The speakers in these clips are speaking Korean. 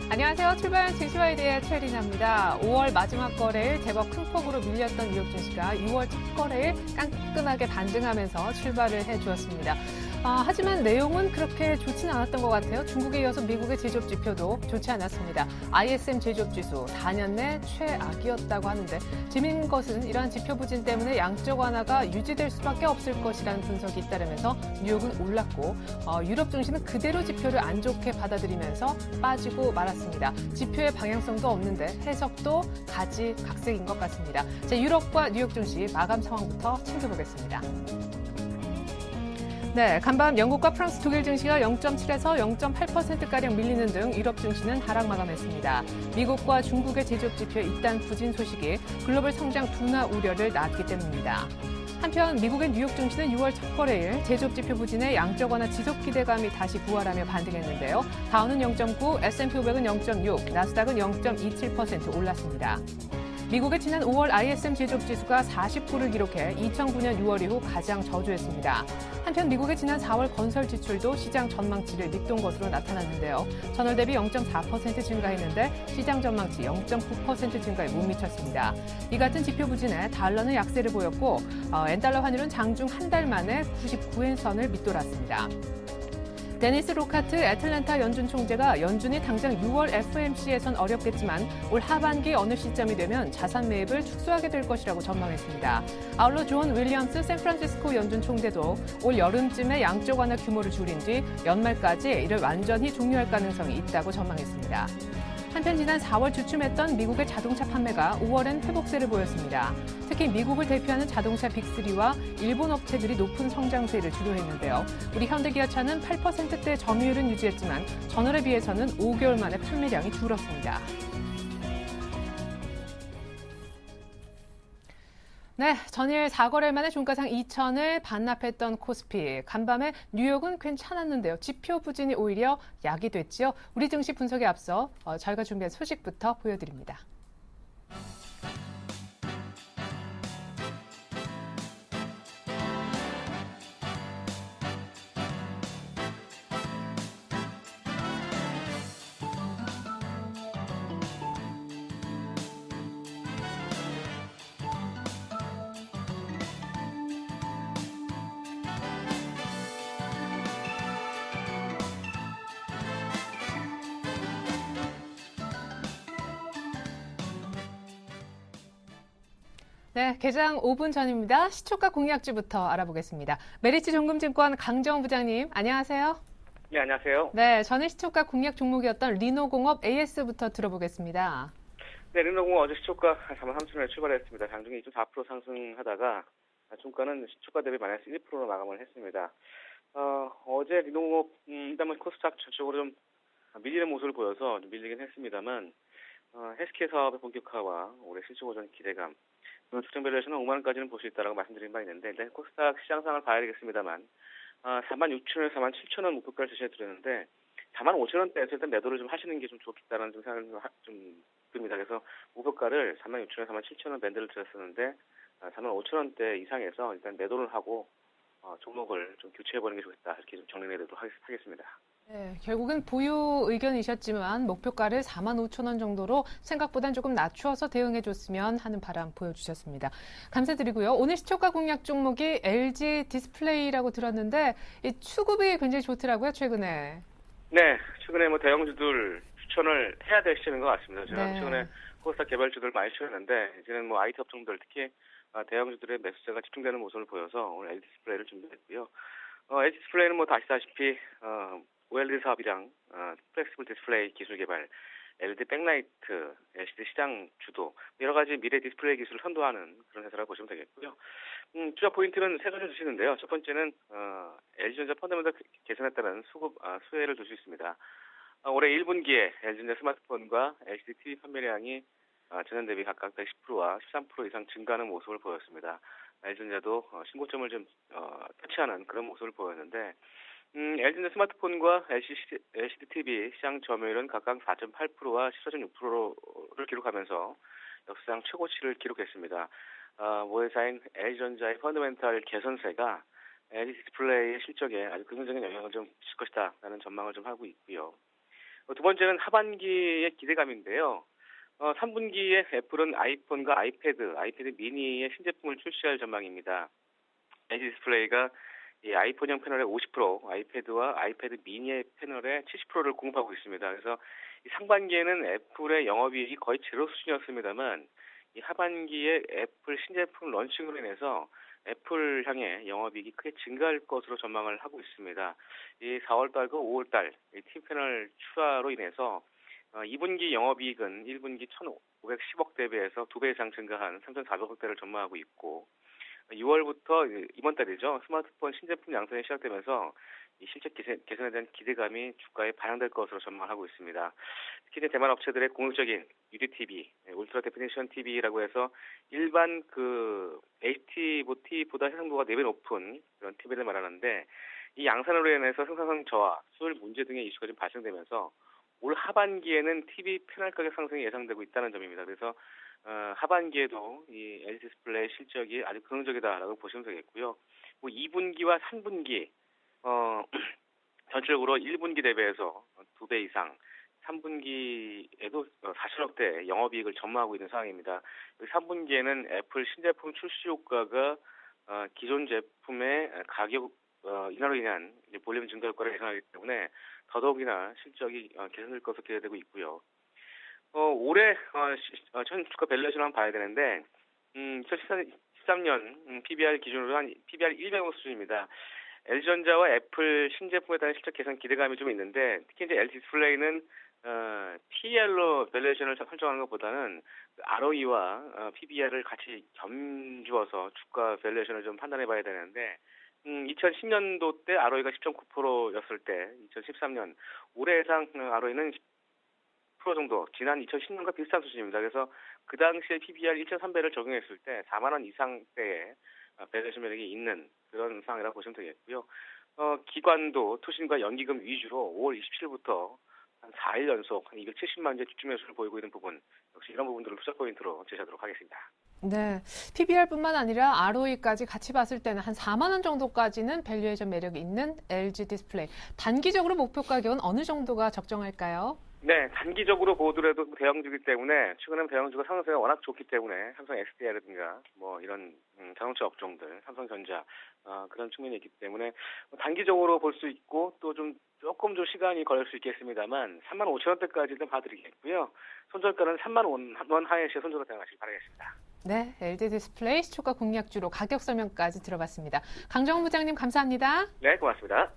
안녕하세요. 출발한 증시와이드의 최리나입니다. 5월 마지막 거래일 제법 큰 폭으로 밀렸던 뉴욕 증시가 6월 첫 거래일 깔끔하게 반등하면서 출발을 해주었습니다. 하지만 내용은 그렇게 좋지는 않았던 것 같아요. 중국에 이어서 미국의 제조업 지표도 좋지 않았습니다. ISM 제조업 지수 4년 내 최악이었다고 하는데 재미있는 것은 이러한 지표 부진 때문에 양적 완화가 유지될 수밖에 없을 것이라는 분석이 잇따르면서 뉴욕은 올랐고 유럽 증시는 그대로 지표를 안 좋게 받아들이면서 빠지고 말았습니다. 지표의 방향성도 없는데 해석도 가지각색인 것 같습니다. 자, 유럽과 뉴욕 증시 마감 상황부터 챙겨보겠습니다. 네, 간밤 영국과 프랑스, 독일 증시가 0.7에서 0.8%가량 밀리는 등 유럽 증시는 하락 마감했습니다. 미국과 중국의 제조업 지표의 잇단 부진 소식이 글로벌 성장 둔화 우려를 낳았기 때문입니다. 한편 미국의 뉴욕 증시는 6월 첫 거래일 제조업 지표 부진에 양적 완화 지속 기대감이 다시 부활하며 반등했는데요. 다우는 0.9, S&P 500은 0.6, 나스닥은 0.27% 올랐습니다. 미국의 지난 5월 ISM 제조업 지수가 49를 기록해 2009년 6월 이후 가장 저조했습니다. 한편 미국의 지난 4월 건설 지출도 시장 전망치를 밑돈 것으로 나타났는데요. 전월 대비 0.4% 증가했는데 시장 전망치 0.9% 증가에 못 미쳤습니다. 이 같은 지표 부진에 달러는 약세를 보였고 엔달러 환율은 장중 한 달 만에 99엔 선을 밑돌았습니다. 데니스 로카트 애틀랜타 연준 총재가 연준이 당장 6월 FOMC에선 어렵겠지만 올 하반기 어느 시점이 되면 자산 매입을 축소하게 될 것이라고 전망했습니다. 아울러 존 윌리엄스 샌프란시스코 연준 총재도 올 여름쯤에 양적 완화 규모를 줄인 뒤 연말까지 이를 완전히 종료할 가능성이 있다고 전망했습니다. 한편 지난 4월 주춤했던 미국의 자동차 판매가 5월엔 회복세를 보였습니다. 특히 미국을 대표하는 자동차 빅3와 일본 업체들이 높은 성장세를 주도했는데요. 우리 현대기아차는 8%대 점유율은 유지했지만 전월에 비해서는 5개월 만에 판매량이 줄었습니다. 네, 전일 4거래일 만에 종가상 2,000을 반납했던 코스피. 간밤에 뉴욕은 괜찮았는데요. 지표 부진이 오히려 약이 됐지요. 우리 증시 분석에 앞서 저희가 준비한 소식부터 보여드립니다. 네, 개장 5분 전입니다. 시초가 공략주부터 알아보겠습니다. 메리츠 종금증권 강정원 부장님, 안녕하세요. 네, 안녕하세요. 네, 전일 시초가 공략 종목이었던 리노공업 AS부터 들어보겠습니다. 네, 리노공업 어제 시초가 43,000원에 출발했습니다. 장중에 2.4% 상승하다가 종가는 시초가 대비 마이너스 1%로 마감을 했습니다. 어제 리노공업 일단 코스닥 전체적으로 좀 밀리는 모습을 보여서 좀 밀리긴 했습니다만 헬스케어 사업의 본격화와 올해 실적 호전 기대감, 주택 밸류에이션은 5만 원까지는 볼 수 있다고 말씀드린 바 있는데 일단 코스닥 시장 상황을 봐야 되겠습니다만 46,000원에서 47,000원 목표가를 제시해드렸는데 45,000원대에서 일단 매도를 좀 하시는 게 좀 좋겠다는 좀 생각이 좀 듭니다. 그래서 목표가를 46,000원에서 47,000원 밴드를 드렸었는데 45,000원대 이상에서 일단 매도를 하고 종목을 좀 교체해보는 게 좋겠다 이렇게 좀 정리를 해드리도록 하겠습니다. 네, 결국은 보유 의견이셨지만 목표가를 45,000원 정도로 생각보단 조금 낮추어서 대응해줬으면 하는 바람 보여주셨습니다. 감사드리고요. 오늘 시초가 공략 종목이 LG 디스플레이라고 들었는데 이 추급이 굉장히 좋더라고요, 최근에. 네, 최근에 대형주들 추천을 해야 될 시점인 것 같습니다. 제가 네. 최근에 코스닥 개발주들 많이 추천했는데 이제는 IT 업종들 특히 대형주들의 매수세가 집중되는 모습을 보여서 오늘 LG 디스플레이를 준비했고요. LG 디스플레이는 아시다시피 OLED 사업이랑 플렉시블 디스플레이 기술 개발, LED 백라이트, LCD 시장 주도, 여러 가지 미래 디스플레이 기술을 선도하는 그런 회사라고 보시면 되겠고요. 투자 포인트는 세 가지 주시는데요. 첫 번째는 LG전자 펀더멘털 개선에 따른 수혜를 줄 수 있습니다. 올해 1분기에 LG전자 스마트폰과 LCD TV 판매량이 전년 대비 각각 110%와 13% 이상 증가하는 모습을 보였습니다. LG전자도 신고점을 좀 터치하는 그런 모습을 보였는데 LG전자 스마트폰과 LCD TV 시장 점유율은 각각 4.8%와 14.6%를 기록하면서 역사상 최고치를 기록했습니다. 모회사인 LG전자의 펀더멘탈 개선세가 LG 디스플레이의 실적에 아주 긍정적인 영향을 좀 미칠 것이다라는 전망을 좀 하고 있고요. 두 번째는 하반기의 기대감인데요. 3분기에 애플은 아이폰과 아이패드 미니의 신제품을 출시할 전망입니다. LG 디스플레이가 이 아이폰형 패널의 50%, 아이패드와 아이패드 미니의 패널의 70%를 공급하고 있습니다. 그래서 이 상반기에는 애플의 영업이익이 거의 제로 수준이었습니다만 이 하반기에 애플 신제품 런칭으로 인해서 애플 향의 영업이익이 크게 증가할 것으로 전망을 하고 있습니다. 이 4월달과 5월달 TV 패널 추가로 인해서 2분기 영업이익은 1분기 1,510억 대비해서 2배 이상 증가한 3,400억 대를 전망하고 있고 6월부터 이번 달이죠. 스마트폰 신제품 양산이 시작되면서 이 실적 개선에 대한 기대감이 주가에 반영될 것으로 전망하고 있습니다. 특히 대만 업체들의 공격적인 UD TV, 울트라 데피니션 TV라고 해서 일반 HDTV보다 해상도가 4배 높은 그런 TV를 말하는데 이 양산으로 인해서 생산성 저하, 수율 문제 등의 이슈가 좀 발생되면서 올 하반기에는 TV 패널 가격 상승이 예상되고 있다는 점입니다. 그래서 하반기에도 이 LG 디스플레이 실적이 아주 긍정적이다라고 보시면 되겠고요. 2분기와 3분기 전체적으로 1분기 대비해서 2배 이상, 3분기에도 40억대 영업이익을 전망하고 있는 상황입니다. 3분기에는 애플 신제품 출시 효과가 기존 제품의 가격 인하로 인한 볼륨 증가 효과를 예상하기 때문에 더더욱이나 실적이 개선될 것으로 기대되고 있고요. 올해 전 주가 밸류에이션을 한번 봐야 되는데 2013년 PBR 기준으로 한 PBR 100억 수준입니다. LG전자와 애플 신제품에 대한 실적 개선 기대감이 좀 있는데 특히 이제 LG 디스플레이는 PER로 밸류에이션을 설정하는 것보다는 ROE와 PBR을 같이 겸주어서 주가 밸류에이션을 좀 판단해봐야 되는데 2010년도 때 ROE가 10.9%였을 때 2013년 올해 예상 ROE는 10% 정도 지난 2010년과 비슷한 수준입니다. 그래서 그 당시에 PBR 1.3배를 적용했을 때 4만 원 이상대의 밸류에이션 매력이 있는 그런 상황이라고 보시면 되겠고요. 기관도 투신과 연기금 위주로 5월 27일부터 한 4일 연속 한 270만 개 주주 매수를 보이고 있는 부분 역시 이런 부분들을 투자 포인트로 제시하도록 하겠습니다. 네, PBR뿐만 아니라 ROE까지 같이 봤을 때는 한 4만 원 정도까지는 밸류에이션 매력이 있는 LG 디스플레이. 단기적으로 목표 가격은 어느 정도가 적정할까요? 네, 단기적으로 보더라도 대형주기 때문에 최근에는 대형주가 상승세가 워낙 좋기 때문에 삼성 SDI라든가 뭐 이런 자동차 업종들, 삼성전자 그런 측면이 있기 때문에 단기적으로 볼 수 있고 또 조금 시간이 걸릴 수 있겠습니다만 35,000원대까지는 봐드리겠고요. 손절가는 3만 원 하에서 손절가 대응하시기 바라겠습니다. 네, LG 디스플레이 시초가 공략주로 가격 설명까지 들어봤습니다. 강정훈 부장님 감사합니다. 네, 고맙습니다.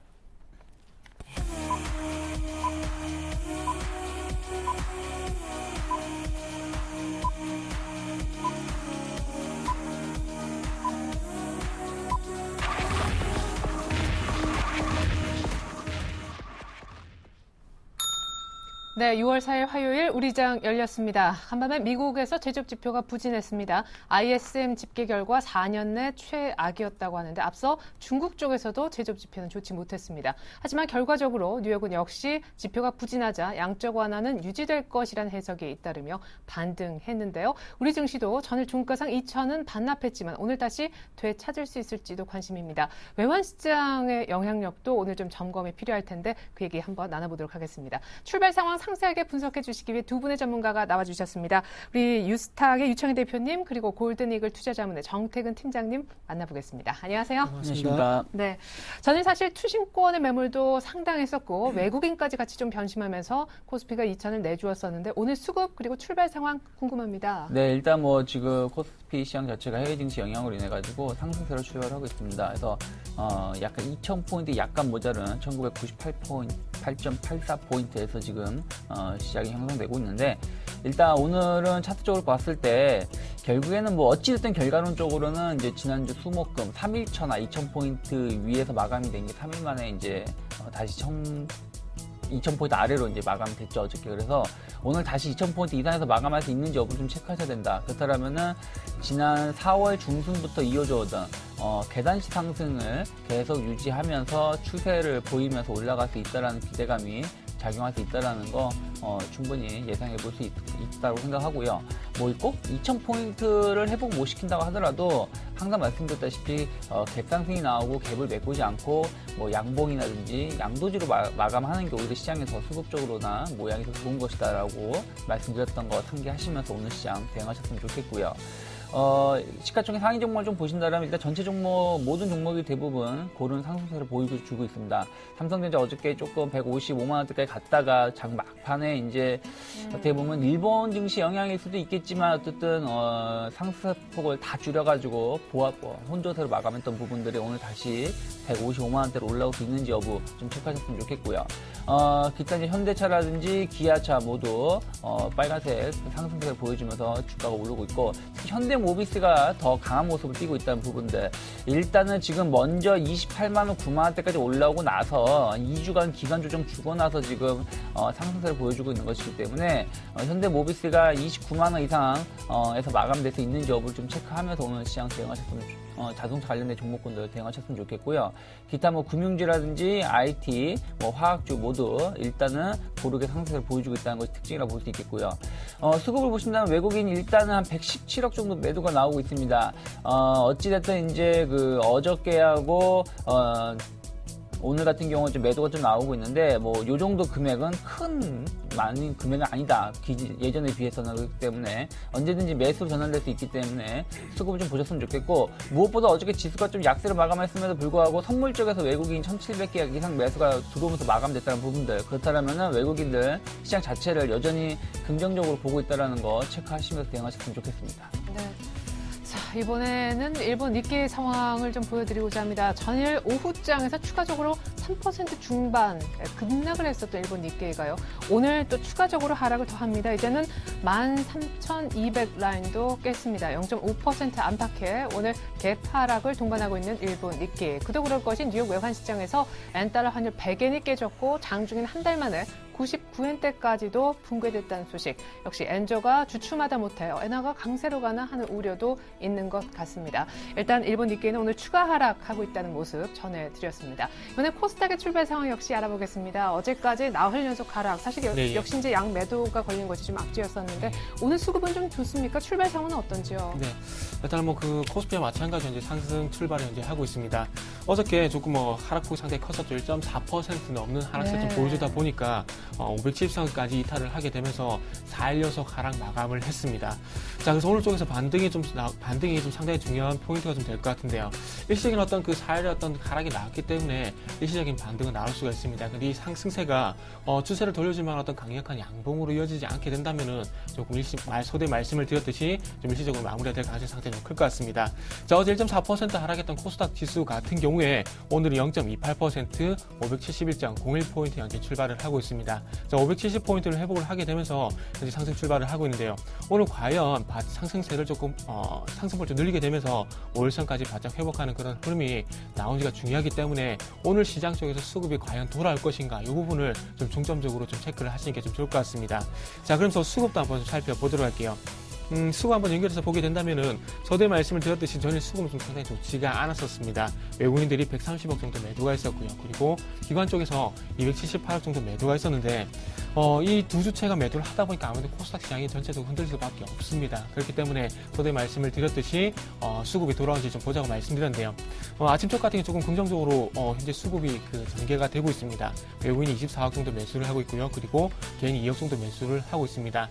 네, 6월 4일 화요일 우리장 열렸습니다. 한밤에 미국에서 제조업 지표가 부진했습니다. ISM 집계 결과 4년 내 최악이었다고 하는데 앞서 중국 쪽에서도 제조업 지표는 좋지 못했습니다. 하지만 결과적으로 뉴욕은 역시 지표가 부진하자 양적 완화는 유지될 것이란 해석이 잇따르며 반등했는데요. 우리 증시도 전일 종가상 2,000은 반납했지만 오늘 다시 되찾을 수 있을지도 관심입니다. 외환 시장의 영향력도 오늘 좀 점검이 필요할 텐데 그 얘기 한번 나눠보도록 하겠습니다. 출발 상황 상세하게 분석해 주시기 위해 두 분의 전문가가 나와주셨습니다. 우리 유스탁의 유창희 대표님 그리고 골든이글 투자자문의 정태근 팀장님 만나보겠습니다. 안녕하세요. 안녕하십니까. 네, 저는 사실 투신권의 매물도 상당했었고 외국인까지 같이 좀 변심하면서 코스피가 2,000을 내주었었는데 오늘 수급 그리고 출발 상황 궁금합니다. 네, 일단 뭐 지금 코스피 시장 자체가 해외 증시 영향으로 인해 가지고 상승세로 출발을 하고 있습니다. 그래서 약간 2,000포인트 약간 모자른 1998.84포인트에서 지금 시작이 형성되고 있는데 일단 오늘은 차트적으로 봤을 때 결국에는 뭐 어찌됐든 결과론적으로는 이제 지난주 수목금 3일천하 2,000포인트 위에서 마감이 된 게 3일 만에 이제 다시 2,000포인트 아래로 이제 마감이 됐죠, 어저께. 그래서 오늘 다시 2,000포인트 이상에서 마감할 수 있는지 여부를 좀 체크하셔야 된다. 그렇다면은 지난 4월 중순부터 이어져 오던 계단식 상승을 계속 유지하면서 추세를 보이면서 올라갈 수 있다라는 기대감이 작용할 수 있다라는 거 충분히 예상해 볼 수 있다고 생각하고요. 뭐 꼭 2,000포인트를 회복 못 시킨다고 하더라도 항상 말씀드렸다시피 갭 상승이 나오고 갭을 메꾸지 않고 뭐 양봉이라든지 양도지로 마감하는 게 오히려 시장에 더 수급적으로나 모양이 더 좋은 것이다라고 말씀드렸던 거 상기하시면서 오늘 시장 대응하셨으면 좋겠고요. 시가총액 상위 종목을 좀 보신다면 일단 전체 종목, 모든 종목이 대부분 고른 상승세를 보여주고 있습니다. 삼성전자 어저께 조금 155만원대까지 갔다가 장 막판에 이제 어떻게 보면 일본 증시 영향일 수도 있겠지만 어쨌든 상승폭을 다 줄여가지고 혼조세로 마감했던 부분들이 오늘 다시 155만원대로 올라올 수 있는지 여부 좀 체크하셨으면 좋겠고요. 기타 이제 현대차라든지 기아차 모두 빨간색 상승세를 보여주면서 주가가 오르고 있고 특히 현대모비스가 더 강한 모습을 띠고 있다는 부분들 일단은 지금 먼저 28만원 9만원대까지 올라오고 나서 2주간 기간 조정 주고 나서 지금 상승세를 보여주고 있는 것이기 때문에 현대모비스가 29만원 이상에서 마감될 수 있는지 여부를 좀 체크하면서 오늘 시장 대응하셨으면 자동차 관련된 종목군들 대응하셨으면 좋겠고요. 기타 뭐 금융주라든지 IT, 뭐 화학주 모두 일단은 고르게 상승세를 보여주고 있다는 것이 특징이라고 볼 수 있겠고요. 수급을 보신다면 외국인 일단은 한 117억 정도 매도가 나오고 있습니다. 어찌됐든 이제 어저께하고 오늘 같은 경우는 좀 매도가 좀 나오고 있는데 뭐 요 정도 금액은 많은 금액은 아니다. 예전에 비해서는 그렇기 때문에 언제든지 매수로 전환될 수 있기 때문에 수급을 좀 보셨으면 좋겠고 무엇보다 어저께 지수가 좀 약세로 마감했음에도 불구하고 선물 쪽에서 외국인 1,700개 이상 매수가 들어오면서 마감됐다는 부분들 그렇다면 외국인들 시장 자체를 여전히 긍정적으로 보고 있다는 거 체크하시면서 대응하셨으면 좋겠습니다. 네. 자, 이번에는 일본 니케이 상황을 좀 보여드리고자 합니다. 전일 오후장에서 추가적으로 3% 중반 급락을 했었던 일본 니케이가요. 오늘 또 추가적으로 하락을 더합니다. 이제는 13,200 라인도 깼습니다. 0.5% 안팎의 오늘 갭 하락을 동반하고 있는 일본 니케이. 그도 그럴 것이 뉴욕 외환시장에서 엔달러 환율 100엔이 깨졌고 장중인 한 달 만에 99엔대까지도 붕괴됐다는 소식. 역시 엔저가 주춤하다 못해 엔화가 강세로 가나 하는 우려도 있는 것 같습니다. 일단 일본 니케이는 오늘 추가 하락하고 있다는 모습 전해드렸습니다. 이번에 코스닥의 출발 상황 역시 알아보겠습니다. 어제까지 나흘 연속 하락. 사실 역시 이제 양 매도가 걸린 것이 좀 악재였었는데 오늘 수급은 좀 좋습니까? 출발 상황은 어떤지요? 네, 일단 뭐 코스피와 마찬가지로 이제 상승 출발을 이제 하고 있습니다. 어저께 조금 하락폭이 상당히 컸었죠. 1.4% 넘는 하락세 좀 보여주다 보니까 570선까지 이탈을 하게 되면서 4일 연속 하락 마감을 했습니다. 자, 그래서 오늘 쪽에서 반등이 좀 상당히 중요한 포인트가 좀 될 것 같은데요. 일시적인 어떤 그 4일의 어떤 하락이 나왔기 때문에 일시적인 반등은 나올 수가 있습니다. 근데 이 상승세가 추세를 돌려줄 만한 어떤 강력한 양봉으로 이어지지 않게 된다면은 조금 소대 말씀을 드렸듯이 좀 일시적으로 마무리가 될 가능성이 상당히 좀 클 것 같습니다. 자, 어제 1.4% 하락했던 코스닥 지수 같은 경우에 오늘은 0.28% 571.01포인트 현재 출발을 하고 있습니다. 자, 570포인트를 회복을 하게 되면서 현재 상승 출발을 하고 있는데요. 오늘 과연 상승세를 조금 상승폭을 좀 늘리게 되면서 5일선까지 바짝 회복하는 그런 흐름이 나오기가 중요하기 때문에 오늘 시장 쪽에서 수급이 과연 돌아올 것인가 이 부분을 좀 중점적으로 좀 체크를 하시는 게 좀 좋을 것 같습니다. 자, 그러면서 수급도 한번 좀 살펴보도록 할게요. 수급 한번 연결해서 보게 된다면은 서두에 말씀을 드렸듯이 전일 수급은 좀 상당히 좋지가 않았었습니다. 외국인들이 130억 정도 매도가 있었고요. 그리고 기관 쪽에서 278억 정도 매도가 있었는데 이 두 주체가 매도를 하다 보니까 아무래도 코스닥 시장이 전체적으로 흔들릴 수밖에 없습니다. 그렇기 때문에 서두에 말씀을 드렸듯이 수급이 돌아온지 좀 보자고 말씀드렸는데요. 아침 쪽 같은 게 조금 긍정적으로 현재 수급이 전개가 되고 있습니다. 외국인이 24억 정도 매수를 하고 있고요. 그리고 개인이 2억 정도 매수를 하고 있습니다.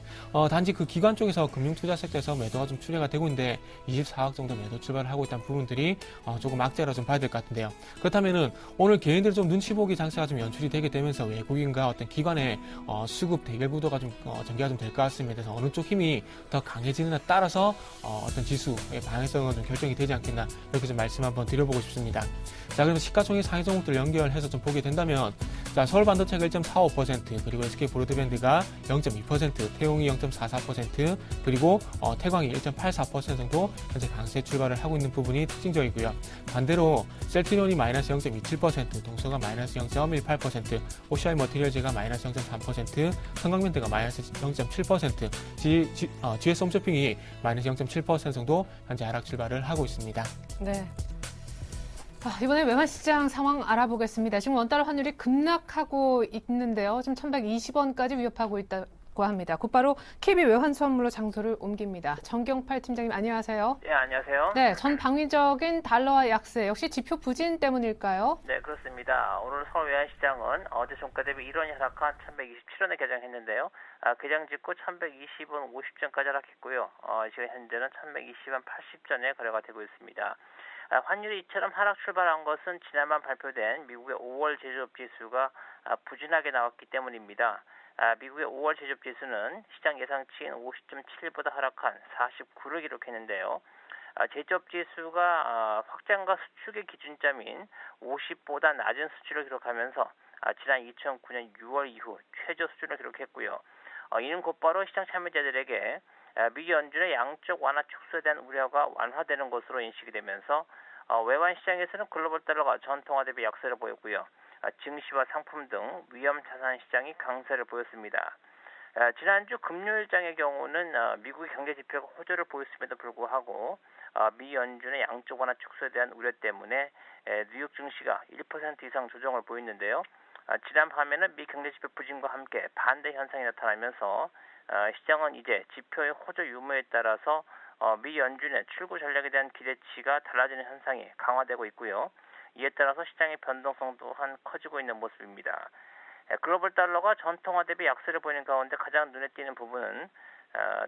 단지 그 기관 쪽에서 금융투자 섹터에서 매도가 좀 출회가 되고 있는데 24억 정도 매도 출발을 하고 있다는 부분들이 조금 악재라 좀 봐야 될 것 같은데요. 그렇다면은 오늘 개인들 좀 눈치 보기 장세가 좀 연출이 되게 되면서 외국인과 어떤 기관의 수급 대결 구도가 좀 전개가 좀 될 것 같습니다. 그래서 어느 쪽 힘이 더 강해지느냐에 따라서 어떤 지수의 방향성은 좀 결정이 되지 않겠나 이렇게 좀 말씀 한번 드려보고 싶습니다. 자, 그러면 시가총액 상위 종목들 연결해서 좀 보게 된다면 자, 서울반도체가 1.45% 그리고 SK브로드밴드가 0.2% 태용이 0.44% 그리고 태광이 1.84% 정도 현재 강세 출발을 하고 있는 부분이 특징적이고요. 반대로 셀트리온이 마이너스 0.27%, 동서가 마이너스 0.18%, OCI 머티리얼즈가 마이너스 0.3%, 성광밴드가 마이너스 0.7%, GS 홈쇼핑이 마이너스 0.7% 정도 현재 하락 출발을 하고 있습니다. 네. 이번에 외환시장 상황 알아보겠습니다. 지금 원달러 환율이 급락하고 있는데요. 지금 1,120원까지 위협하고 있다고 합니다. 곧바로 KB 외환수화물로 장소를 옮깁니다. 정경팔 팀장님 안녕하세요. 네, 안녕하세요. 네, 전 방위적인 달러와 약세 역시 지표 부진 때문일까요? 네, 그렇습니다. 오늘 서울 외환시장은 어제 종가 대비 1원이 하락한 1,127원에 개장했는데요. 개장 직후 1,120원 50전까지 하락했고요. 지금 현재는 1,120원 80전에 거래가 되고 있습니다. 환율이 이처럼 하락 출발한 것은 지난번 발표된 미국의 5월 제조업 지수가 부진하게 나왔기 때문입니다. 미국의 5월 제조업 지수는 시장 예상치인 50.7보다 하락한 49를 기록했는데요. 제조업 지수가 확장과 수축의 기준점인 50보다 낮은 수치를 기록하면서 지난 2009년 6월 이후 최저 수준을 기록했고요. 이는 곧바로 시장 참여자들에게 미 연준의 양적 완화 축소에 대한 우려가 완화되는 것으로 인식이 되면서 외환 시장에서는 글로벌 달러가 전통화 대비 약세를 보였고요. 증시와 상품 등 위험 자산 시장이 강세를 보였습니다. 지난주 금요일장의 경우는 미국의 경제 지표가 호조를 보였음에도 불구하고 미 연준의 양적 완화 축소에 대한 우려 때문에 뉴욕 증시가 1% 이상 조정을 보였는데요. 지난 밤에는 미 경제 지표 부진과 함께 반대 현상이 나타나면서 시장은 이제 지표의 호조 유무에 따라서 미 연준의 출구 전략에 대한 기대치가 달라지는 현상이 강화되고 있고요. 이에 따라서 시장의 변동성 또한 커지고 있는 모습입니다. 글로벌 달러가 전통화 대비 약세를 보이는 가운데 가장 눈에 띄는 부분은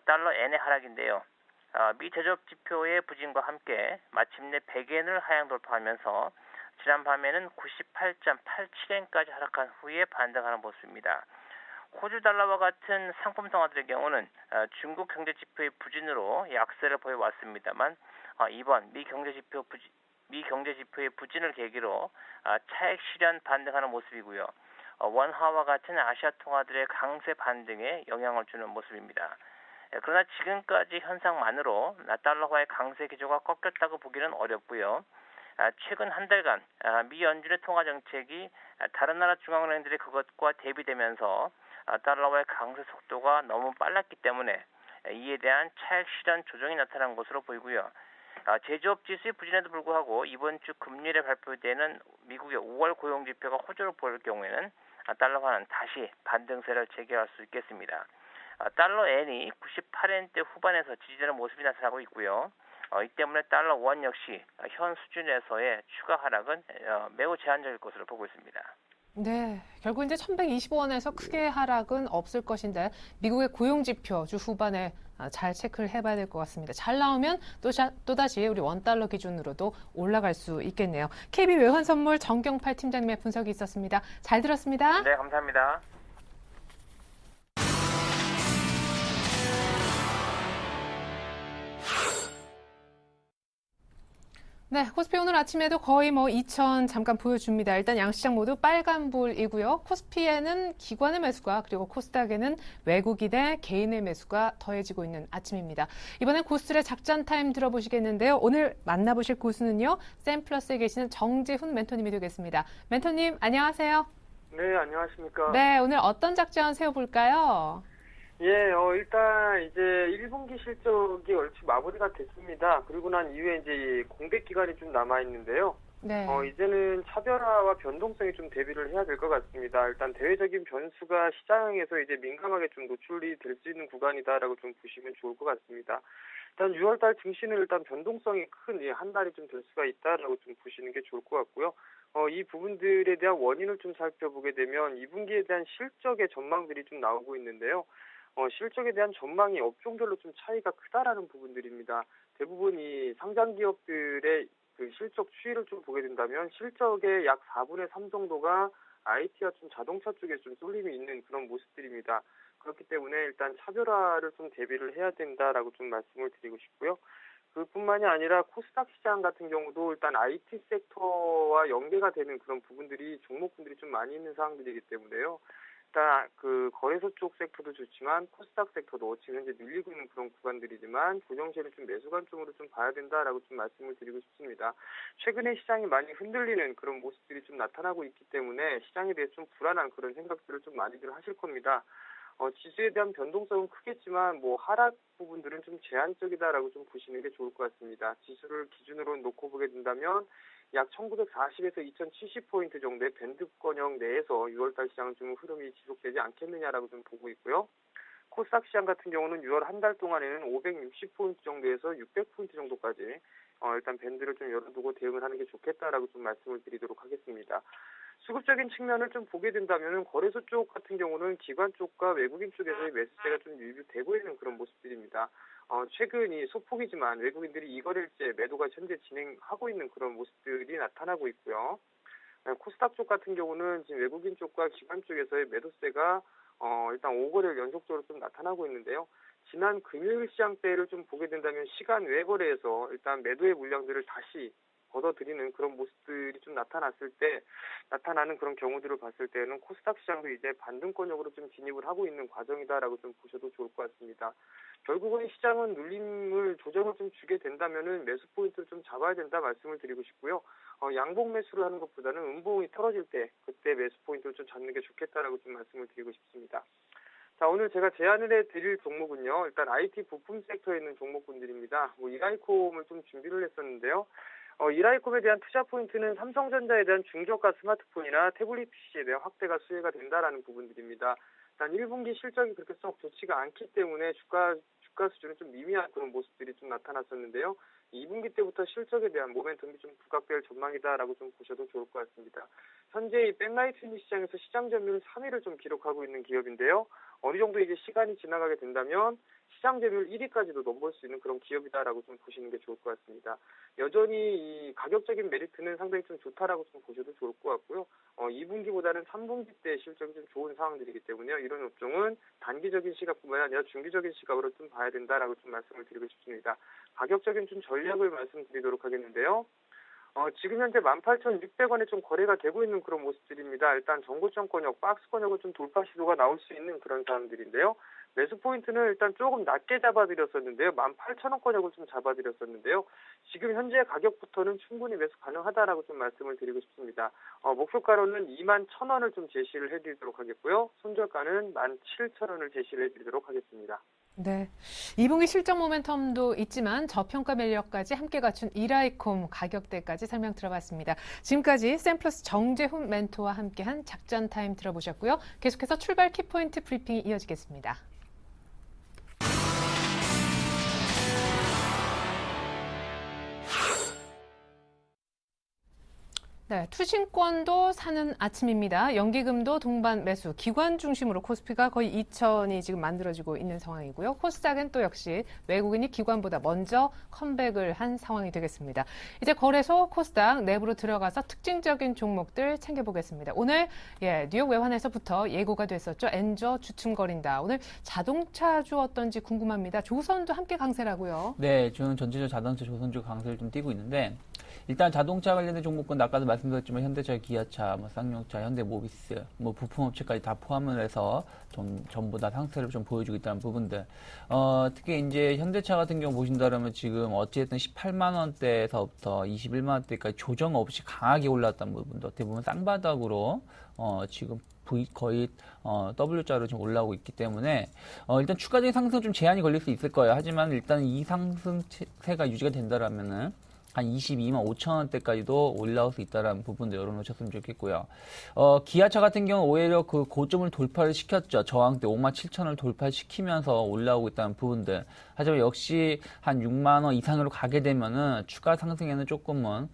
달러 엔의 하락인데요. 미 제조업 지표의 부진과 함께 마침내 100엔을 하향 돌파하면서 지난 밤에는 98.87엔까지 하락한 후에 반등하는 모습입니다. 호주 달러와 같은 상품 통화들의 경우는 중국 경제 지표의 부진으로 약세를 보여왔습니다만 이번 미 경제 지표의 부진을 계기로 차익 실현 반등하는 모습이고요. 원화와 같은 아시아 통화들의 강세 반등에 영향을 주는 모습입니다. 그러나 지금까지 현상만으로 달러화의 강세 기조가 꺾였다고 보기는 어렵고요. 최근 한 달간 미 연준의 통화 정책이 다른 나라 중앙은행들의 그것과 대비되면서 달러화의 강세 속도가 너무 빨랐기 때문에 이에 대한 차익 실현 조정이 나타난 것으로 보이고요. 제조업 지수의 부진에도 불구하고 이번 주 금요일에 발표되는 미국의 5월 고용 지표가 호조를 보일 경우에는 달러화는 다시 반등세를 재개할 수 있겠습니다. 달러 엔이 98엔대 후반에서 지지되는 모습이 나타나고 있고요. 이 때문에 달러 원 역시 현 수준에서의 추가 하락은 매우 제한적일 것으로 보고 있습니다. 네, 결국 이제 1,125원에서 크게 하락은 없을 것인데 미국의 고용 지표 주 후반에 잘 체크를 해봐야 될 것 같습니다. 잘 나오면 또다시 우리 원달러 기준으로도 올라갈 수 있겠네요. KB 외환선물 정경팔 팀장님의 분석이 있었습니다. 잘 들었습니다. 네, 감사합니다. 네, 코스피 오늘 아침에도 거의 2천 잠깐 보여줍니다. 일단 양시장 모두 빨간불이고요. 코스피에는 기관의 매수가 그리고 코스닥에는 외국인의 개인의 매수가 더해지고 있는 아침입니다. 이번엔 고스트의 작전 타임 들어보시겠는데요. 오늘 만나보실 고수는요. 샘플러스에 계시는 정재훈 멘토님이 되겠습니다. 멘토님 안녕하세요. 네, 안녕하십니까. 네, 오늘 어떤 작전 세워볼까요? 예, 일단 이제 1분기 실적이 얼추 마무리가 됐습니다. 그리고 난 이후에 이제 공백 기간이 좀 남아있는데요. 네. 이제는 차별화와 변동성에 좀 대비를 해야 될 것 같습니다. 일단 대외적인 변수가 시장에서 이제 민감하게 좀 노출이 될 수 있는 구간이다라고 좀 보시면 좋을 것 같습니다. 일단 6월달 증시는 일단 변동성이 큰 한 달이 좀 될 수가 있다라고 좀 보시는 게 좋을 것 같고요. 이 부분들에 대한 원인을 좀 살펴보게 되면 2분기에 대한 실적의 전망들이 좀 나오고 있는데요. 실적에 대한 전망이 업종별로 좀 차이가 크다라는 부분들입니다. 대부분 이 상장 기업들의 그 실적 추이를 좀 보게 된다면 실적의 약 4분의 3 정도가 IT와 좀 자동차 쪽에 좀 쏠림이 있는 그런 모습들입니다. 그렇기 때문에 일단 차별화를 좀 대비를 해야 된다라고 좀 말씀을 드리고 싶고요. 그뿐만이 아니라 코스닥 시장 같은 경우도 일단 IT 섹터와 연계가 되는 그런 부분들이 종목군들이 좀 많이 있는 상황들이기 때문에요. 일단 그 거래소 쪽 섹터도 좋지만 코스닥 섹터도 지금 현재 밀리고 있는 그런 구간들이지만 고정시에는 좀 매수 관점으로 좀 봐야 된다라고 좀 말씀을 드리고 싶습니다. 최근에 시장이 많이 흔들리는 그런 모습들이 좀 나타나고 있기 때문에 시장에 대해 좀 불안한 그런 생각들을 좀 많이들 하실 겁니다. 지수에 대한 변동성은 크겠지만 하락 부분들은 좀 제한적이다라고 좀 보시는 게 좋을 것 같습니다. 지수를 기준으로 놓고 보게 된다면 약 1940에서 2070포인트 정도의 밴드권역 내에서 6월달 시장은 좀 흐름이 지속되지 않겠느냐라고 좀 보고 있고요. 코스닥 시장 같은 경우는 6월 한 달 동안에는 560포인트 정도에서 600포인트 정도까지 일단 밴드를 좀 열어두고 대응을 하는 게 좋겠다라고 좀 말씀을 드리도록 하겠습니다. 수급적인 측면을 좀 보게 된다면은 거래소 쪽 같은 경우는 기관 쪽과 외국인 쪽에서의 매수세가 좀 유입이 되고 있는 그런 모습들입니다. 최근 이 소폭이지만 외국인들이 이거래일제 매도가 현재 진행하고 있는 그런 모습들이 나타나고 있고요. 코스닥 쪽 같은 경우는 지금 외국인 쪽과 기관 쪽에서의 매도세가 일단 5거래일 연속적으로 좀 나타나고 있는데요. 지난 금요일 시장 때를 좀 보게 된다면 시간 외 거래에서 일단 매도의 물량들을 다시 걷어들이는 그런 모습들이 좀 나타나는 그런 경우들을 봤을 때는 코스닥 시장도 이제 반등권역으로 좀 진입을 하고 있는 과정이다라고 좀 보셔도 좋을 것 같습니다. 결국은 시장은 눌림을 조정을 좀 주게 된다면은 매수 포인트를 좀 잡아야 된다 말씀을 드리고 싶고요. 양봉 매수를 하는 것보다는 음봉이 떨어질 때 그때 매수 포인트를 좀 잡는 게 좋겠다라고 좀 말씀을 드리고 싶습니다. 자, 오늘 제가 제안을 해드릴 종목은요. 일단 IT 부품 섹터에 있는 종목군들입니다. 이라이콤을 좀 준비를 했었는데요. 이라이콤에 대한 투자 포인트는 삼성전자에 대한 중저가 스마트폰이나 태블릿 PC에 대한 확대가 수혜가 된다라는 부분들입니다. 일단 1분기 실적이 그렇게 썩 좋지가 않기 때문에 주가 수준은 좀 미미한 그런 모습들이 좀 나타났었는데요. 2분기 때부터 실적에 대한 모멘텀이 좀 부각될 전망이다라고 좀 보셔도 좋을 것 같습니다. 현재 이 백라이트 시장에서 시장 점유율 3위를 좀 기록하고 있는 기업인데요. 어느 정도 이제 시간이 지나가게 된다면 시장 점유율 1위까지도 넘볼 수 있는 그런 기업이다라고 좀 보시는 게 좋을 것 같습니다. 여전히 이 가격적인 메리트는 상당히 좀 좋다라고 좀 보셔도 좋을 것 같고요. 2분기보다는 3분기 때 실적이 좀 좋은 상황들이기 때문에요. 이런 업종은 단기적인 시각뿐만 아니라 중기적인 시각으로 좀 봐야 된다라고 좀 말씀을 드리고 싶습니다. 가격적인 좀 전략을 말씀드리도록 하겠는데요. 지금 현재 18,600원에 좀 거래가 되고 있는 그런 모습들입니다. 일단 정고점권역, 박스권역을 좀 돌파 시도가 나올 수 있는 그런 사항들인데요. 매수 포인트는 일단 조금 낮게 잡아드렸었는데요. 18,000원권역을 좀 잡아드렸었는데요. 지금 현재 가격부터는 충분히 매수 가능하다라고 좀 말씀을 드리고 싶습니다. 목표가로는 21,000원을 좀 제시를 해드리도록 하겠고요. 손절가는 17,000원을 제시를 해드리도록 하겠습니다. 네, 2분기 실적 모멘텀도 있지만 저평가 매력까지 함께 갖춘 이라이콤 가격대까지 설명 들어봤습니다. 지금까지 샘플러스 정재훈 멘토와 함께한 작전 타임 들어보셨고요. 계속해서 출발 키포인트 브리핑이 이어지겠습니다. 네, 투신권도 사는 아침입니다. 연기금도 동반 매수, 기관 중심으로 코스피가 거의 2천이 지금 만들어지고 있는 상황이고요. 코스닥은 또 역시 외국인이 기관보다 먼저 컴백을 한 상황이 되겠습니다. 이제 거래소 코스닥 내부로 들어가서 특징적인 종목들 챙겨보겠습니다. 오늘 뉴욕 외환에서부터 예고가 됐었죠. 엔저 주춤거린다. 오늘 자동차주 어떤지 궁금합니다. 조선도 함께 강세라고요. 네, 저는 전체적 자동차 조선주 강세를 좀 띄고 있는데 일단 자동차 관련된 종목군 아까도 말씀드렸지만 현대차, 기아차, 쌍용차, 현대모비스, 부품업체까지 다 포함을 해서 전부 다 상승세를 좀 보여주고 있다는 부분들. 특히 이제 현대차 같은 경우 보신다면 지금 어찌됐든 18만 원대에서부터 21만 원대까지 조정 없이 강하게 올랐다는 부분도 어떻게 보면 쌍바닥으로 지금 거의 W자로 좀 올라오고 있기 때문에 일단 추가적인 상승 좀 제한이 걸릴 수 있을 거예요. 하지만 일단 이 상승세가 유지가 된다라면은 한 22만 5천 원대까지도 올라올 수 있다는 부분도 열어놓으셨으면 좋겠고요. 기아차 같은 경우 오히려 그 고점을 돌파를 시켰죠. 저항대 5만 7천 원을 돌파시키면서 올라오고 있다는 부분들. 하지만 역시 한 6만 원 이상으로 가게 되면은 추가 상승에는 조금은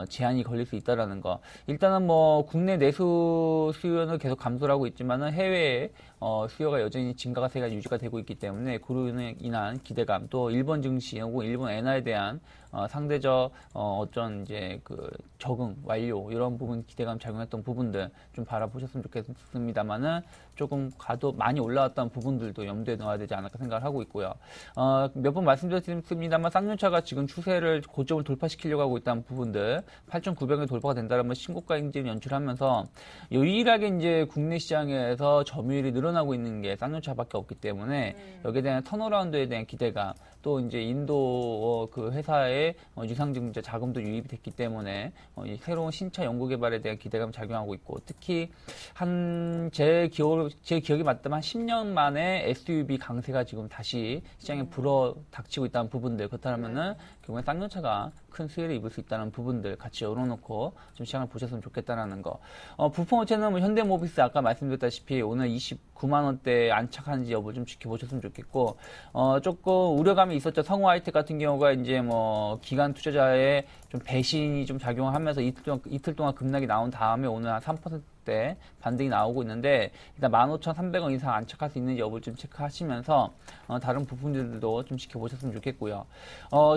제한이 걸릴 수 있다라는 거. 일단은 국내 내수 수요는 계속 감소를 하고 있지만은 해외에 수요가 여전히 증가세가 유지가 되고 있기 때문에 그로 인한 기대감, 또 일본 증시 혹은 일본 엔화에 대한 상대적 어떤 이제 그 적응 완료 이런 부분 기대감 작용했던 부분들 좀 바라보셨으면 좋겠습니다만은 조금 가도 많이 올라왔던 부분들도 염두에 넣어야 되지 않을까 생각을 하고 있고요. 몇 번 말씀드렸습니다만 쌍용차가 지금 추세를 고점을 돌파시키려고 하고 있다는 부분들 8,900을 돌파가 된다면 신고가 행진을 연출하면서 유일하게 이제 국내 시장에서 점유율이 늘어나고 있는 게 쌍용차밖에 없기 때문에 여기에 대한 턴어라운드에 대한 기대감 또 이제 인도 그 회사의 유상증자 자금도 유입이 됐기 때문에 새로운 신차 연구 개발에 대한 기대감을 작용하고 있고 특히 제 기억이 맞다면 한 10년 만에 SUV 강세가 지금 다시 시장에 불어 닥치고 있다는 부분들 그렇다면은 결국엔 쌍용차가 큰 수혜를 입을 수 있다는 부분들 같이 열어놓고 좀 시장을 보셨으면 좋겠다라는 거. 부품업체는 뭐 현대모비스 아까 말씀드렸다시피 오늘 29만 원대에 안착한지 여부 좀 지켜보셨으면 좋겠고, 조금 우려감이 있었죠. 성우하이텍 같은 경우가 이제 뭐 기관 투자자의 좀 배신이 좀 작용하면서 이틀 동안 급락이 나온 다음에 오늘 한 3%대 반등이 나오고 있는데, 일단 15,300원 이상 안착할 수 있는지 여부를 좀 체크하시면서 다른 부품들도 좀 지켜보셨으면 좋겠고요.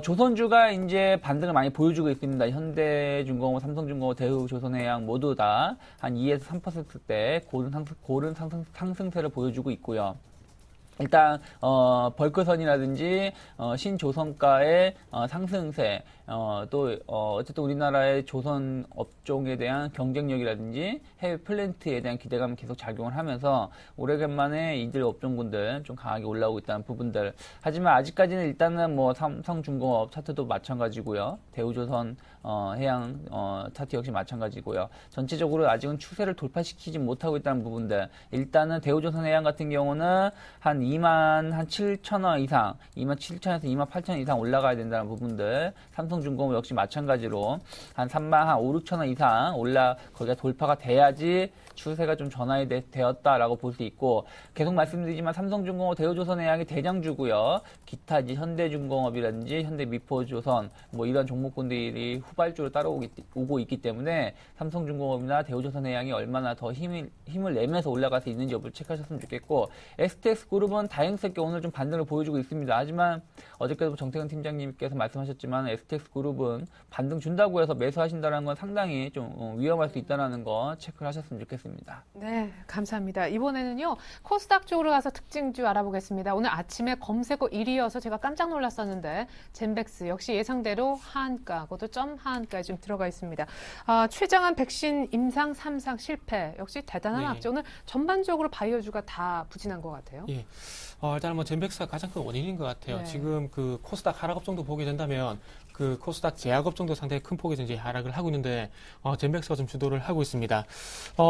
조선주가 이제 반등을 많이 보여주고 있습니다. 현대중공업, 삼성중공업, 대우조선해양 모두 다 한 2에서 3%대 고른 상승세를 보여주고 있고요. 일단 벌크선이라든지 신조선가의 상승세, 또 어쨌든 우리나라의 조선 업종에 대한 경쟁력이라든지 해외 플랜트에 대한 기대감이 계속 작용을 하면서 오래간만에 이들 업종군들 좀 강하게 올라오고 있다는 부분들. 하지만 아직까지는 일단은 뭐 삼성중공업 차트도 마찬가지고요. 대우조선 해양 차트 역시 마찬가지고요. 전체적으로 아직은 추세를 돌파시키지 못하고 있다는 부분들. 일단은 대우조선 해양 같은 경우는 한 27,000원 이상, 27,000원에서 28,000원 이상 올라가야 된다는 부분들. 삼성중공업 역시 마찬가지로 한 35,000-6,000원 이상 거기가 돌파가 돼야지 추세가 좀 전환이 되었다라고 볼 수 있고, 계속 말씀드리지만 삼성중공업, 대우조선해양이 대장주고요. 기타 이제 현대중공업이라든지 현대미포조선 뭐 이런 종목군들이 후발주로 따라오고 있기 때문에 삼성중공업이나 대우조선해양이 얼마나 더 힘을 내면서 올라갈 수 있는지 여부를 체크하셨으면 좋겠고, STX그룹은 다행스럽게 오늘 좀 반등을 보여주고 있습니다. 하지만 어저께도 정태근 팀장님께서 말씀하셨지만 STX그룹은 반등 준다고 해서 매수하신다는 건 상당히 좀 위험할 수 있다는 거 체크를 하셨으면 좋겠습니다. 네, 감사합니다. 이번에는요, 코스닥 쪽으로 가서 특징주 알아보겠습니다. 오늘 아침에 검색어 1위여서 제가 깜짝 놀랐었는데, 젠백스 역시 예상대로 하한가, 그것도 점 하한가에 좀 들어가 있습니다. 최장한 백신 임상 3상 실패, 역시 대단한 네. 악재. 오늘 전반적으로 바이오주가 다 부진한 것 같아요. 예. 일단 뭐 젠백스가 가장 큰 원인인 것 같아요. 네. 지금 그 코스닥 하락 업종도 보게 된다면 그 코스닥 제약 업종도 상당히 큰 폭의 이제 하락을 하고 있는데 젠백스가 좀 주도를 하고 있습니다.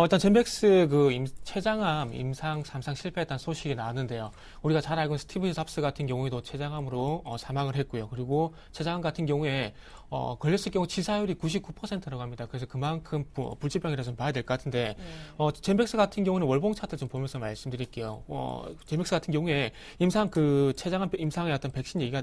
일단 젠백스 그 췌장암 임상 3상 실패했다는 소식이 나왔는데요. 우리가 잘 알고 있는 스티브 잡스 같은 경우에도 췌장암으로 사망을 했고요. 그리고 췌장암 같은 경우에 걸렸을 경우 치사율이 99%라고 합니다. 그래서 그만큼 불치병이라서 좀 봐야 될 것 같은데, 젠백스 같은 경우는 월봉 차트 좀 보면서 말씀드릴게요. 젠백스 같은 경우에 임상 그 췌장암 임상의 어떤 백신 얘기가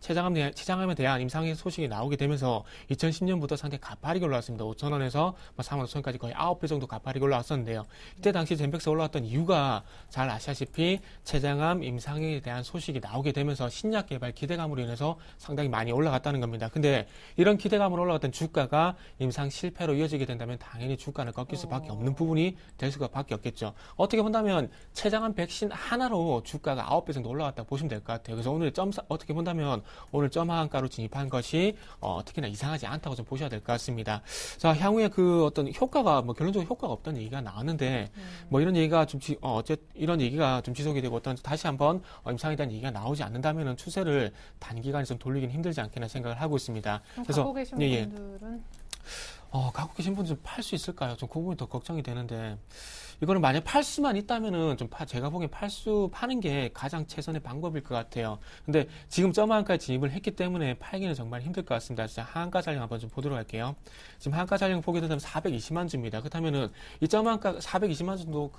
췌장암에 대한 임상의 소식이 나오게 되면서 2010년부터 상당히 가파르게 올라왔습니다. 5,000원에서 45,000원까지 거의 9배 정도 가파르게 올라왔었는데요. 이때 당시 젠백스 올라왔던 이유가 잘 아시다시피 췌장암 임상에 대한 소식이 나오게 되면서 신약 개발 기대감으로 인해서 상당히 많이 올라갔다는 겁니다. 근데 이런 기대감으로 올라갔던 주가가 임상 실패로 이어지게 된다면 당연히 주가는 꺾일 수밖에 없는 부분이 될 수밖에 없겠죠. 어떻게 본다면 췌장암 백신 하나로 주가가 9배 정도 올라갔다 보시면 될 것 같아요. 그래서 오늘 어떻게 본다면 오늘 점 하한가로 진입한 것이 특히나 이상하지 않다고 좀 보셔야 될 것 같습니다. 자, 향후에 그 어떤 효과가 결론적으로 효과가 없다는 얘기가 나왔는데 뭐 이런 얘기가 좀 이런 얘기가 좀 지속이 되고 어떤 다시 한번 임상에 대한 얘기가 나오지 않는다면은 추세를 단기간에 좀 돌리긴 힘들지 않겠나 생각을 하고 있습니다. 그래서 갖고 계신 분들은 갖고 계신 분들 좀 팔 수 있을까요? 좀 그 부분이 더 걱정이 되는데, 이거는 만약 팔 수만 있다면은 제가 보기엔 파는 게 가장 최선의 방법일 것 같아요. 근데 지금 점 하한가에 진입을 했기 때문에 팔기는 정말 힘들 것 같습니다. 진짜 하한가 잔량 한번 좀 보도록 할게요. 지금 하한가 잔량 보게 된다면 420만 주입니다. 그렇다면은 이 점 하한가 420만 정도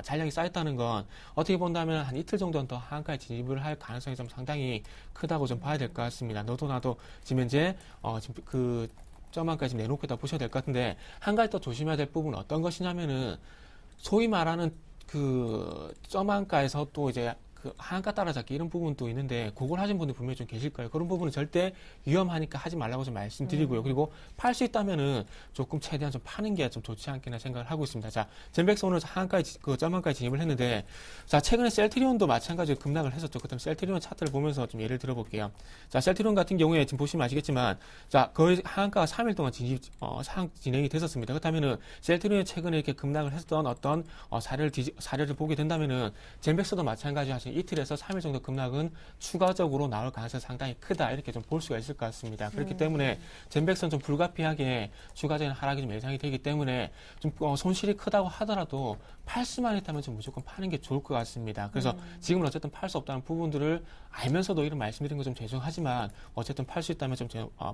잔량이 쌓였다는 건 어떻게 본다면 한 이틀 정도는 더 하한가에 진입을 할 가능성이 좀 상당히 크다고 좀 봐야 될 것 같습니다. 너도 나도 지금 현재 지금 그 점한까지 내놓고 있다 보셔야 될 것 같은데, 한 가지 더 조심해야 될 부분은 어떤 것이냐면은 소위 말하는 그 점한가에서 또 이제 그 하한가 따라잡기 이런 부분도 있는데, 그걸 하신 분들 분명히 좀 계실 거예요. 그런 부분은 절대 위험하니까 하지 말라고 좀 말씀드리고요. 그리고 팔 수 있다면은 조금 최대한 좀 파는 게 좀 좋지 않겠나 생각을 하고 있습니다. 자, 젠백스 오늘 하한가에 점한가에 진입을 했는데, 자, 최근에 셀트리온도 마찬가지로 급락을 했었죠. 그다음 셀트리온 차트를 보면서 좀 예를 들어볼게요. 자, 셀트리온 같은 경우에 지금 보시면 아시겠지만, 자, 거의 하한가가 3일 동안 상황 진행이 됐었습니다. 그렇다면은 셀트리온이 최근에 이렇게 급락을 했었던 어떤 사례를 보게 된다면은 젠백스도 마찬가지 하신 이틀에서 3일 정도 급락은 추가적으로 나올 가능성이 상당히 크다, 이렇게 좀 볼 수가 있을 것 같습니다. 그렇기 때문에 젠백스는 좀 불가피하게 추가적인 하락이 좀 예상이 되기 때문에 좀 손실이 크다고 하더라도 팔 수만 있다면 좀 무조건 파는 게 좋을 것 같습니다. 그래서 지금은 어쨌든 팔 수 없다는 부분들을 알면서도 이런 말씀드린 거 좀 죄송하지만 어쨌든 팔 수 있다면 좀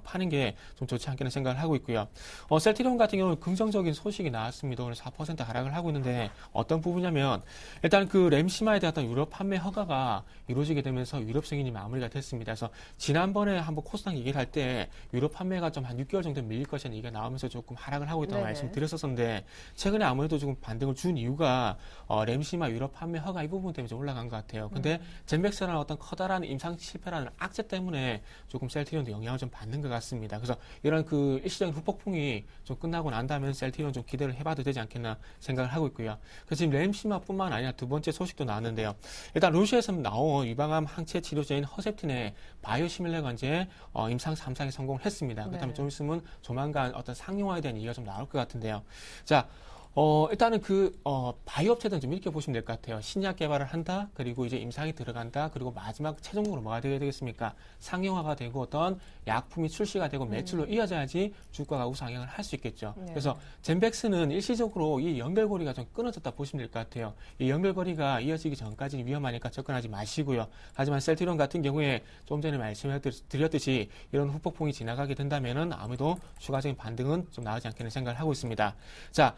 파는 게 좀 좋지 않겠는 생각을 하고 있고요. 셀트리온 같은 경우는 긍정적인 소식이 나왔습니다. 오늘 4% 하락을 하고 있는데 어떤 부분이냐면 일단 그 램시마에 대한 어떤 유럽 판매 허가가 이루어지게 되면서 유럽 승인이 마무리가 됐습니다. 그래서 지난번에 한번 코스닥 얘기를 할 때 유럽 판매가 좀 한 6개월 정도 밀릴 것이라는 얘기가 나오면서 조금 하락을 하고 있다고 말씀드렸었는데 최근에 아무래도 조금 반등을 준 이유가 램시마 유럽 판매 허가 이 부분 때문에 좀 올라간 것 같아요. 근데 젠백스라는 어떤 커다란 임상 실패라는 악재 때문에 조금 셀트리온도 영향을 좀 받는 것 같습니다. 그래서 이런 그 일시적인 후폭풍이 좀 끝나고 난다면 셀트리온 좀 기대를 해봐도 되지 않겠나 생각을 하고 있고요. 그래서 지금 램시마뿐만 아니라 두 번째 소식도 나왔는데요. 일단 러시아에서 나온 유방암 항체 치료제인 허셉틴의 바이오시밀레관제 임상 3상에 성공을 했습니다. 그렇다면 좀 있으면 조만간 어떤 상용화에 대한 얘기가 좀 나올 것 같은데요. 자, 일단은 바이오 업체들은 좀 이렇게 보시면 될 것 같아요. 신약 개발을 한다, 그리고 이제 임상이 들어간다, 그리고 마지막 최종적으로 뭐가 되어야 되겠습니까? 상용화가 되고 어떤 약품이 출시가 되고 매출로 이어져야지 주가가 우상향을 할 수 있겠죠. 그래서 젠백스는 일시적으로 이 연결고리가 좀 끊어졌다 보시면 될 것 같아요. 이 연결고리가 이어지기 전까지는 위험하니까 접근하지 마시고요. 하지만 셀트리온 같은 경우에 좀 전에 말씀드렸듯이 이런 후폭풍이 지나가게 된다면은 아무래도 추가적인 반등은 좀 나오지 않겠는 생각을 하고 있습니다. 자,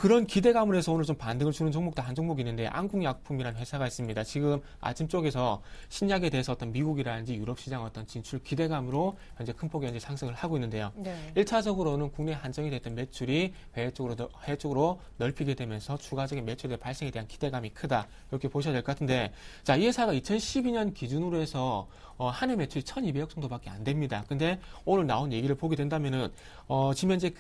그런 기대감을 해서 오늘 좀 반등을 주는 종목도 한 종목이 있는데 안국약품이라는 회사가 있습니다. 지금 아침 쪽에서 신약에 대해서 어떤 미국이라든지 유럽 시장 어떤 진출 기대감으로 현재 큰 폭의 현재 상승을 하고 있는데요. 1차적으로는 국내 한정이 됐던 매출이 해외 쪽으로 넓히게 되면서 추가적인 매출의 발생에 대한 기대감이 크다. 이렇게 보셔야 될 것 같은데, 자, 이 회사가 2012년 기준으로 해서 한 해 매출이 1,200억 정도밖에 안 됩니다. 근데 오늘 나온 얘기를 보게 된다면은 지금 현재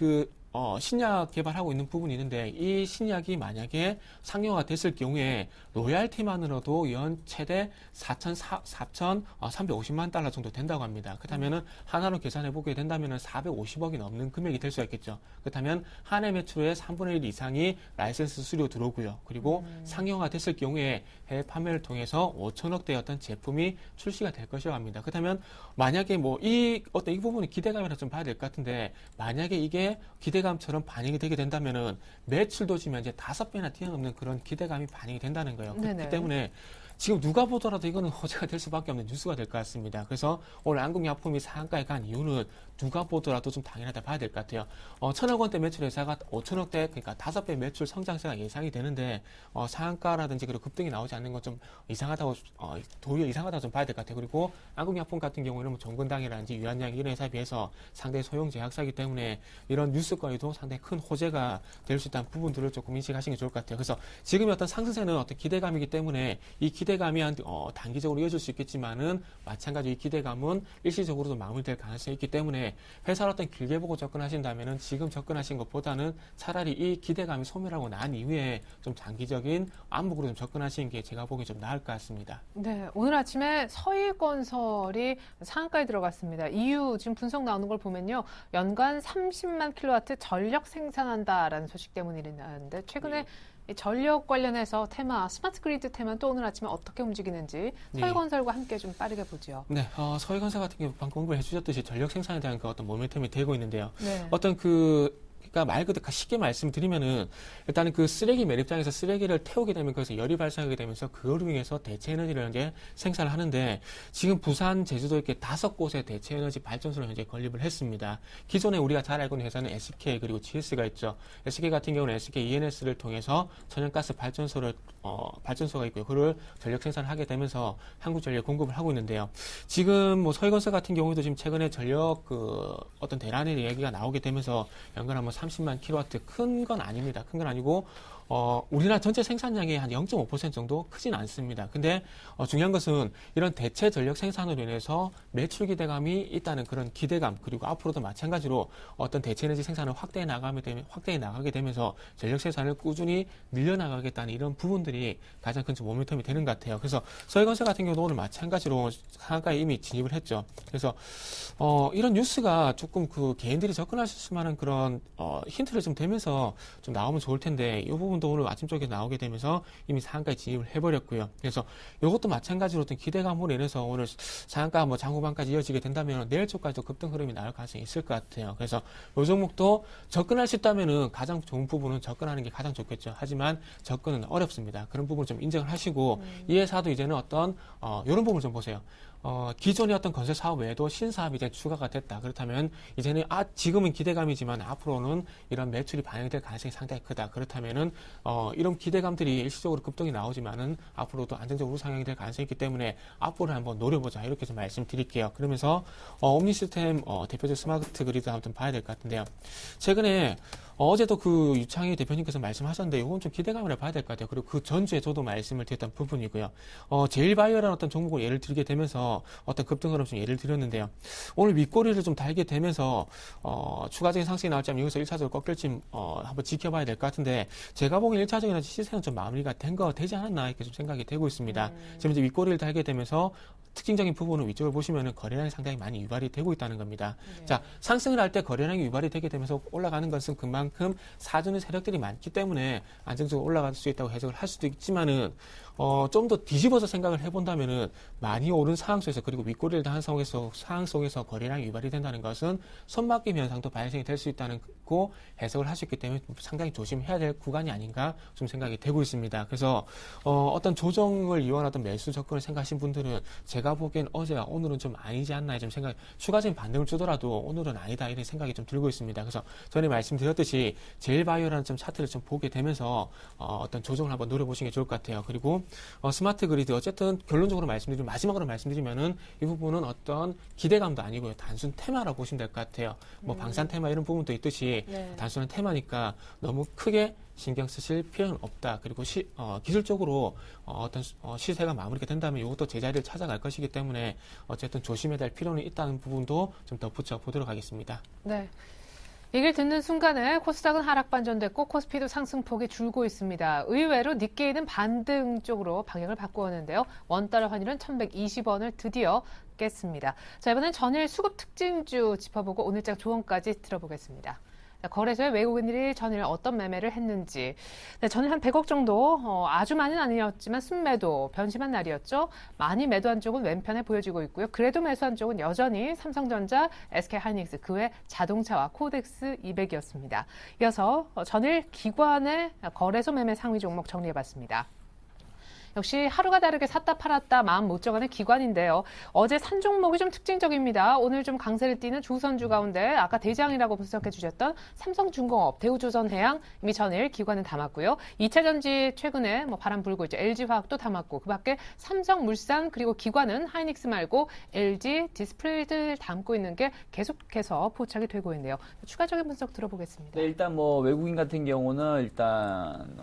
신약 개발하고 있는 부분이 있는데 이 신약이 만약에 상용화 됐을 경우에 로얄티만으로도 연 최대 4,350만 달러 정도 된다고 합니다. 그렇다면은 하나로 계산해 보게 된다면은 450억이 넘는 금액이 될 수가 있겠죠. 그렇다면 한 해 매출의 3분의 1 이상이 라이센스 수료 들어오고요. 그리고 상용화 됐을 경우에 해외 판매를 통해서 5천억대의 어떤 제품이 출시가 될 것이라고 합니다. 그렇다면 만약에 이 부분은 기대감이라 좀 봐야 될 것 같은데 만약에 이게 기대감처럼 반영이 되게 된다면은 매출도 지금 이제 5배나 뛰어넘는 그런 기대감이 반영이 된다는 거예요. 그렇기 때문에 지금 누가 보더라도 이거는 호재가 될 수밖에 없는 뉴스가 될 것 같습니다. 그래서 오늘 안국약품이 상한가에 간 이유는 누가 보더라도 좀 당연하다 봐야 될 것 같아요. 1,000억 원대 매출 회사가 5천억대, 그러니까 5배 매출 성장세가 예상이 되는데 상한가라든지 그리고 급등이 나오지 않는 건 좀 이상하다고 도리어 이상하다고 좀 봐야 될 것 같아요. 그리고 안국약품 같은 경우에는 정근당이라든지 유한양 이런 회사에 비해서 상당히 소형 제약사이기 때문에 이런 뉴스거리도 상당히 큰 호재가 될 수 있다는 부분들을 조금 인식하시는 게 좋을 것 같아요. 그래서 지금의 어떤 상승세는 어떤 기대감이기 때문에 이 기대감이 단기적으로 이어질 수 있겠지만은 마찬가지로 이 기대감은 일시적으로도 마무리될 가능성이 있기 때문에 회사를 어떤 길게 보고 접근하신다면은 지금 접근하신 것보다는 차라리 이 기대감이 소멸하고 난 이후에 좀 장기적인 안목으로 좀 접근하시는 게 제가 보기엔 좀 나을 것 같습니다. 네, 오늘 아침에 서희건설이 상한가에 들어갔습니다. 이유 지금 분석 나오는 걸 보면요, 연간 30만 킬로와트 전력 생산한다라는 소식 때문이라는데 최근에 전력 관련해서 테마, 스마트 그리드 테마 또 오늘 아침에 어떻게 움직이는지 서희건설과 함께 좀 빠르게 보죠. 네, 서희건설 같은 경우 방금 공부를 해주셨듯이 전력 생산에 대한 그 어떤 모멘텀이 되고 있는데요. 네. 어떤 그러니까 말 그대로 쉽게 말씀드리면은 일단은 그 쓰레기 매립장에서 쓰레기를 태우게 되면 거기서 열이 발생하게 되면서 그거로 인해서 대체 에너지를 이제 생산을 하는데 지금 부산, 제주도 이렇게 5곳의 대체 에너지 발전소를 현재 건립을 했습니다. 기존에 우리가 잘 알고 있는 회사는 SK 그리고 GS가 있죠. SK 같은 경우는 SK ENS를 통해서 천연가스 발전소가 있고요. 그걸 전력 생산하게 되면서 한국전력 공급을 하고 있는데요. 지금 서희건설 같은 경우도 지금 최근에 전력 어떤 대란의 얘기가 나오게 되면서 연간 한 30만 킬로와트 큰 건 아닙니다. 큰 건 아니고 우리나라 전체 생산량의 한 0.5% 정도 크진 않습니다. 근데 중요한 것은 이런 대체 전력 생산으로 인해서 매출 기대감이 있다는 그런 기대감, 그리고 앞으로도 마찬가지로 어떤 대체 에너지 생산을 확대해 나가게 되면서 전력 생산을 꾸준히 늘려나가겠다는 이런 부분들이 가장 큰 모멘텀이 되는 것 같아요. 그래서 서희건설 같은 경우도 오늘 마찬가지로 상한가에 이미 진입을 했죠. 그래서 이런 뉴스가 조금 개인들이 접근하실 수 있는 그런 힌트를 좀 되면서 좀 나오면 좋을 텐데 이 부분들 삼성도 오늘 아침 쪽에 나오게 되면서 이미 상한가에 진입을 해버렸고요. 그래서 이것도 마찬가지로 어떤 기대감으로 인해서 오늘 상한가 뭐 장후반까지 이어지게 된다면 내일 쪽까지도 급등 흐름이 나올 가능성이 있을 것 같아요. 그래서 이 종목도 접근할 수 있다면은 가장 좋은 부분은 접근하는 게 가장 좋겠죠. 하지만 접근은 어렵습니다. 그런 부분을 좀 인정을 하시고 이 회사도 이제는 어떤 이런 부분을 좀 보세요. 기존의 어떤 건설 사업 외에도 신사업이 이제 추가가 됐다. 그렇다면 이제는 지금은 기대감이지만 앞으로는 이런 매출이 반영이 될 가능성이 상당히 크다. 그렇다면은 이런 기대감들이 일시적으로 급등이 나오지만은 앞으로도 안정적으로 상향이 될 가능성이 있기 때문에 앞으로 한번 노려보자. 이렇게 좀 말씀드릴게요. 그러면서 옴니 시스템 대표적 스마트 그리드 한번 봐야 될 것 같은데요. 최근에 어제도 그 유창희 대표님께서 말씀하셨는데 이건 좀 기대감을 봐야 될 것 같아요. 그리고 그 전주에 저도 말씀을 드렸던 부분이고요. 제일바이오라는 어떤 종목을 예를 들게 되면서 어떤 급등 흐름 좀 예를 드렸는데요. 오늘 윗꼬리를 좀 달게 되면서 추가적인 상승이 나올지 아니면 여기서 1차적으로 꺾일지 한번 지켜봐야 될 것 같은데 제가 보기엔 1차적인 시세는 좀 마무리가 되지 않았나 이렇게 좀 생각이 되고 있습니다. 지금 이제 윗꼬리를 달게 되면서 특징적인 부분은 위쪽을 보시면은 거래량이 상당히 많이 유발이 되고 있다는 겁니다. 네. 자, 상승을 할 때 거래량이 유발이 되게 되면서 올라가는 것은 그만큼 사주는 세력들이 많기 때문에 안정적으로 올라갈 수 있다고 해석을 할 수도 있지만은 좀 더 뒤집어서 생각을 해본다면은 많이 오른 상황 속에서 그리고 윗꼬리를 당한 상황 속에서 거래량이 유발이 된다는 것은 손바뀜 현상도 발생이 될 수 있다는 거 해석을 할 수 있기 때문에 상당히 조심해야 될 구간이 아닌가 좀 생각이 되고 있습니다. 그래서 어떤 조정을 이용한 어떤 매수 접근을 생각하신 분들은 제가 보기엔 어제와 오늘은 좀 아니지 않나 좀 생각, 추가적인 반등을 주더라도 오늘은 아니다 이런 생각이 좀 들고 있습니다. 그래서 전에 말씀드렸듯이 제일바이오라는 좀 차트를 좀 보게 되면서 어떤 조정을 한번 노려보시는 게 좋을 것 같아요. 그리고 스마트 그리드 어쨌든 결론적으로 마지막으로 말씀드리면은 이 부분은 어떤 기대감도 아니고요. 단순 테마라고 보시면 될 것 같아요. 뭐 방산 테마 이런 부분도 있듯이 네. 단순한 테마니까 너무 크게 신경 쓰실 필요는 없다. 그리고 기술적으로 어떤 시세가 마무리가 된다면 이것도 제자리를 찾아갈 것이기 때문에 어쨌든 조심해야 될 필요는 있다는 부분도 좀 덧붙여 보도록 하겠습니다. 네. 얘기를 듣는 순간에 코스닥은 하락 반전됐고 코스피도 상승폭이 줄고 있습니다. 의외로 니케이는 반등 쪽으로 방향을 바꾸었는데요. 원달러 환율은 1,120원을 드디어 깼습니다. 자, 이번엔 전일 수급 특징주 짚어보고 오늘장 조언까지 들어보겠습니다. 거래소에 외국인들이 전일 어떤 매매를 했는지. 네, 전일 한 100억 정도, 아주 많이는 아니었지만 순매도, 변심한 날이었죠. 많이 매도한 쪽은 왼편에 보여지고 있고요. 그래도 매수한 쪽은 여전히 삼성전자, SK하이닉스, 그 외 자동차와 코덱스 200이었습니다. 이어서 전일 기관의 거래소 매매 상위 종목 정리해봤습니다. 역시 하루가 다르게 샀다 팔았다 마음 못 정하는 기관인데요. 어제 산 종목이 좀 특징적입니다. 오늘 좀 강세를 띠는 주선주 가운데 아까 대장이라고 분석해 주셨던 삼성중공업, 대우조선해양 이미 전일 기관은 담았고요. 2차전지 최근에 바람 불고 있죠. LG화학도 담았고 그밖에 삼성물산 그리고 기관은 하이닉스 말고 LG 디스플레이를 담고 있는 게 계속해서 포착이 되고 있네요. 추가적인 분석 들어보겠습니다. 네, 일단 외국인 같은 경우는 일단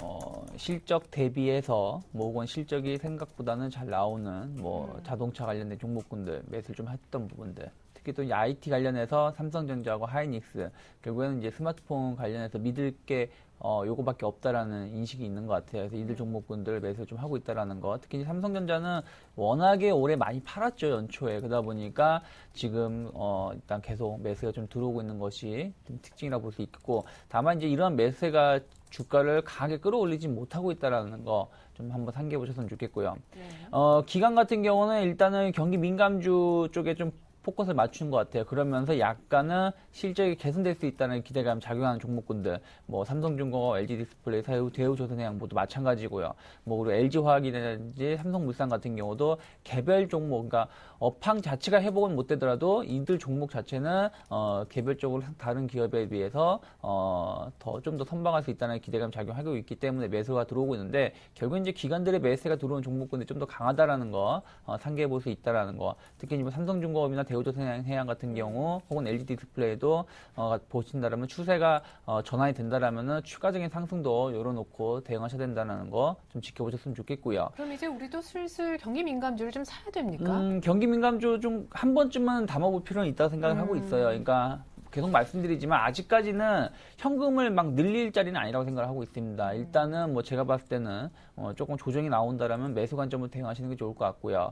실적 대비해서 혹은 실적이 생각보다는 잘 나오는 자동차 관련된 종목군들 매수를 좀 했던 부분들, 특히 또 IT 관련해서 삼성전자하고 하이닉스 결국에는 이제 스마트폰 관련해서 믿을 게 요거밖에 없다라는 인식이 있는 것 같아요. 그래서 이들 종목군들 매수 좀 하고 있다라는 거. 특히 삼성전자는 워낙에 올해 많이 팔았죠, 연초에. 그러다 보니까 지금 일단 계속 매수가 좀 들어오고 있는 것이 좀 특징이라 볼 수 있고, 다만 이제 이러한 매수가 주가를 강하게 끌어올리지 못하고 있다라는 거 좀 한번 상기해 보셨으면 좋겠고요. 네. 기관 같은 경우는 일단은 경기 민감주 쪽에 좀 포커스를 맞춘 것 같아요. 그러면서 약간은 실적이 개선될 수 있다는 기대감 작용하는 종목군들, 삼성중공업, LG디스플레이, 대우조선해양 모두 마찬가지고요. 그리고 LG화학이라든지 삼성물산 같은 경우도 개별 종목, 그러니까 업황 자체가 회복은 못 되더라도 이들 종목 자체는 개별적으로 다른 기업에 비해서 좀 더 선방할 수 있다는 기대감 작용하고 있기 때문에 매수가 들어오고 있는데, 결국 이제 기관들의 매수가 들어오는 종목군들이 좀 더 강하다라는 거 상기해 볼 수 있다라는 거. 특히 삼성중공업이나 대우조선해양 같은 경우 혹은 LG디스플레이도 보신다라면 추세가 전환이 된다라면은 추가적인 상승도 열어놓고 대응하셔야 된다는 거 좀 지켜보셨으면 좋겠고요. 그럼 이제 우리도 슬슬 경기 민감주를 좀 사야 됩니까? 경기 민감주 좀 한 번쯤은 담아볼 필요는 있다고 생각을 하고 있어요. 그러니까 계속 말씀드리지만 아직까지는 현금을 막 늘릴 자리는 아니라고 생각을 하고 있습니다. 일단은 뭐 제가 봤을 때는 조금 조정이 나온다라면 매수 관점으로 대응하시는 게 좋을 것 같고요.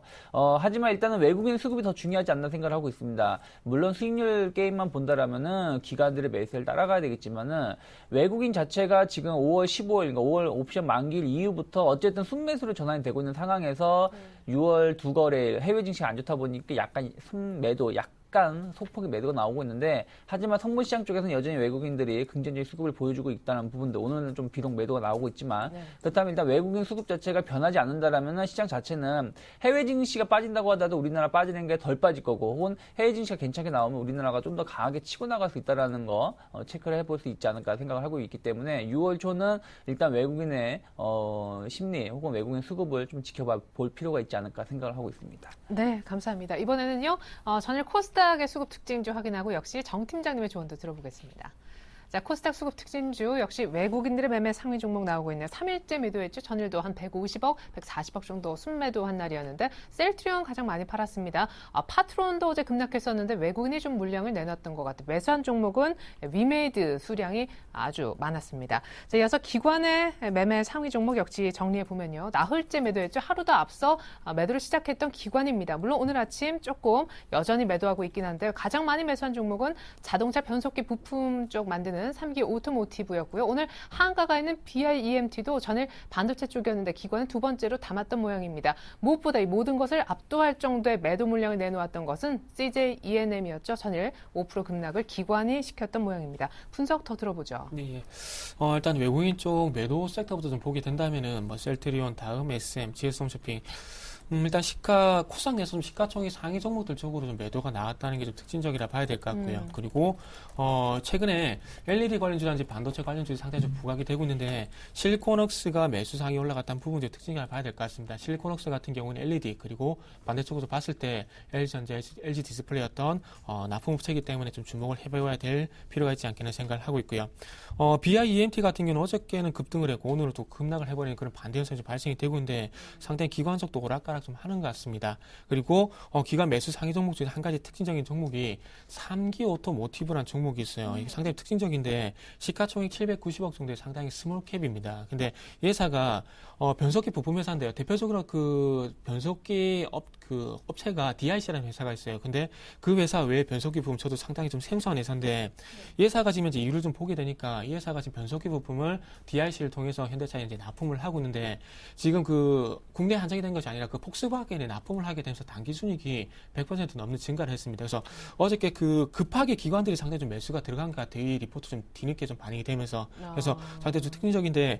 하지만 일단은 외국인 수급이 더 중요하지 않나 생각을 하고 있습니다. 물론 수익률 게임만 본다라면은 기관들의 매수를 따라가야 되겠지만은 외국인 자체가 지금 5월 15일, 그러니까 5월 옵션 만기일 이후부터 어쨌든 순매수로 전환이 되고 있는 상황에서 6월 두 거래 해외 증시가 안 좋다 보니까 약간 순매도 약간 소폭의 매도가 나오고 있는데 하지만 선물시장 쪽에서는 여전히 외국인들이 긍정적인 수급을 보여주고 있다는 부분도 오늘은 좀 비록 매도가 나오고 있지만 그렇다면 일단 외국인 수급 자체가 변하지 않는다라면 시장 자체는 해외 증시가 빠진다고 하더라도 우리나라 빠지는 게 덜 빠질 거고 혹은 해외 증시가 괜찮게 나오면 우리나라가 좀 더 강하게 치고 나갈 수 있다라는 거 체크를 해볼 수 있지 않을까 생각을 하고 있기 때문에 6월 초는 일단 외국인의 심리 혹은 외국인 수급을 좀 지켜봐 볼 필요가 있지 않을까 생각을 하고 있습니다. 네, 감사합니다. 이번에는요, 전일 코스닥의 수급 특징주 확인하고 역시 정 팀장님의 조언도 들어보겠습니다. 자, 코스닥 수급 특징주 역시 외국인들의 매매 상위 종목 나오고 있네요. 3일째 매도했죠. 전일도 한 150억, 140억 정도 순매도한 날이었는데 셀트리온 가장 많이 팔았습니다. 파트론도 어제 급락했었는데 외국인이 좀 물량을 내놨던 것 같아요. 매수한 종목은 위메이드 수량이 아주 많았습니다. 자, 이어서 기관의 매매 상위 종목 역시 정리해 보면요. 나흘째 매도했죠. 하루도 앞서 매도를 시작했던 기관입니다. 물론 오늘 아침 조금 여전히 매도하고 있긴 한데 가장 많이 매수한 종목은 자동차 변속기 부품 쪽 만드는 3기 오토모티브였고요. 오늘 한가가 있는 BIEMT도 전일 반도체 쪽이었는데 기관은 두 번째로 담았던 모양입니다. 무엇보다 이 모든 것을 압도할 정도의 매도 물량을 내놓았던 것은 CJ ENM이었죠. 전일 5% 급락을 기관이 시켰던 모양입니다. 분석 더 들어보죠. 네, 일단 외국인 쪽 매도 섹터부터 좀 보게 된다면은 뭐 셀트리온, 다음 SM, GS홈쇼핑 일단 코스닥 내에서 좀 시가총액 상위 종목들 쪽으로 좀 매도가 나왔다는 게 좀 특징적이라 봐야 될 것 같고요. 그리고 최근에 LED 관련주라든지 반도체 관련주들이 상당히 좀 부각이 되고 있는데 실리콘웍스가 매수상이 올라갔다는 부분도 특징이라 봐야 될 것 같습니다. 실리콘웍스 같은 경우는 LED 그리고 반대쪽으로 봤을 때 LG전자, LG 디스플레이였던 납품업체이기 때문에 좀 주목을 해봐야 될 필요가 있지 않겠나 생각을 하고 있고요. BIEMT 같은 경우는 어저께는 급등을 했고 오늘은 또 급락을 해버리는 그런 반대 현상이 좀 발생이 되고 있는데 상당히 기관 속도 오락가락 좀 하는 것 같습니다. 그리고 기관 매수 상위 종목 중에 한 가지 특징적인 종목이 3기 오토모티브라는 종목이 있어요. 이게 상당히 특징적인데 시가총액 790억 정도의 상당히 스몰캡입니다. 근데 이 회사가 변속기 부품 회사인데요. 대표적으로 그 변속기 업체가 DIC라는 회사가 있어요. 근데 그 회사 외에 변속기 부품 저도 상당히 좀 생소한 회사인데 이 회사가 지금 이제 이유를 좀 보게 되니까 이 회사가 지금 변속기 부품을 DIC를 통해서 현대차에 이제 납품을 하고 있는데 지금 그 국내 한정이 된 것이 아니라 그 폭스바겐에 납품을 하게 되면서 단기 순이익이 100% 넘는 증가를 했습니다. 그래서 어저께 그 급하게 기관들이 상당히 좀 매수가 들어간 것 같아요. 이 리포트 좀 뒤늦게 좀 반영이 되면서 그래서 상당히 좀 특징적인데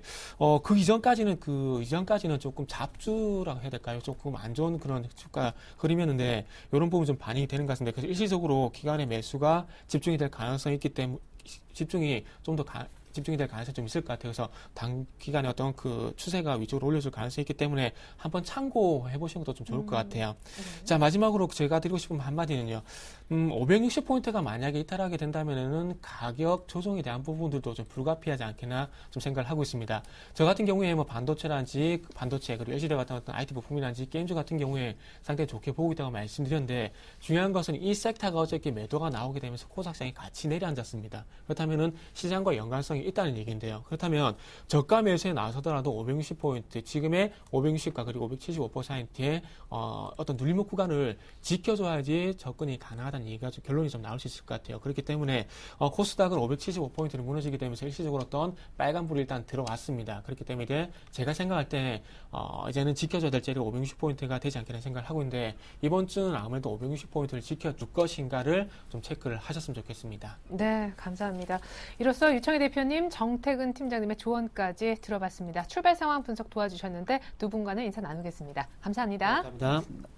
그 이전까지는 조금 잡주라고 해야 될까요? 조금 안 좋은 그런 주가 흐름이었는데 이런 부분 좀 반영이 되는 것 같습니다. 그래서 일시적으로 기관의 매수가 집중이 될 가능성이 있기 때문에 집중이 될 가능성이 좀 있을 것 같아요. 그래서 단기간에 어떤 그 추세가 위쪽으로 올려줄 가능성이 있기 때문에 한번 참고해 보시는 것도 좀 좋을 것 같아요. 자, 마지막으로 제가 드리고 싶은 한마디는요. 560포인트가 만약에 이탈하게 된다면은 가격 조정에 대한 부분들도 좀 불가피하지 않겠나 좀 생각을 하고 있습니다. 저 같은 경우에 뭐 반도체 그리고 LGD 같은 어떤 IT 부품이라든지 게임주 같은 경우에 상당히 좋게 보고 있다고 말씀드렸는데 중요한 것은 이 섹터가 어저께 매도가 나오게 되면서 코스닥시장이 같이 내려앉았습니다. 그렇다면은 시장과 연관성이 있다는 얘기인데요. 그렇다면 저가 매수에 나서더라도 560포인트, 지금의 560과 그리고 575% 사이의 어떤 눌림목 구간을 지켜줘야지 접근이 가능하다는 얘기가 좀 결론이 좀 나올 수 있을 것 같아요. 그렇기 때문에 코스닥은 575포인트를 무너지게 되면서 일시적으로 어떤 빨간불이 일단 들어왔습니다. 그렇기 때문에 제가 생각할 때 이제는 지켜줘야 될 자리가 560포인트가 되지 않겠나 생각을 하고 있는데 이번 주는 아무래도 560포인트를 지켜줄 것인가를 좀 체크를 하셨으면 좋겠습니다. 네, 감사합니다. 이로써 유청희 대표님, 정태근 팀장님의 조언까지 들어봤습니다. 출발 상황 분석 도와주셨는데 두 분과는 인사 나누겠습니다. 감사합니다. 감사합니다.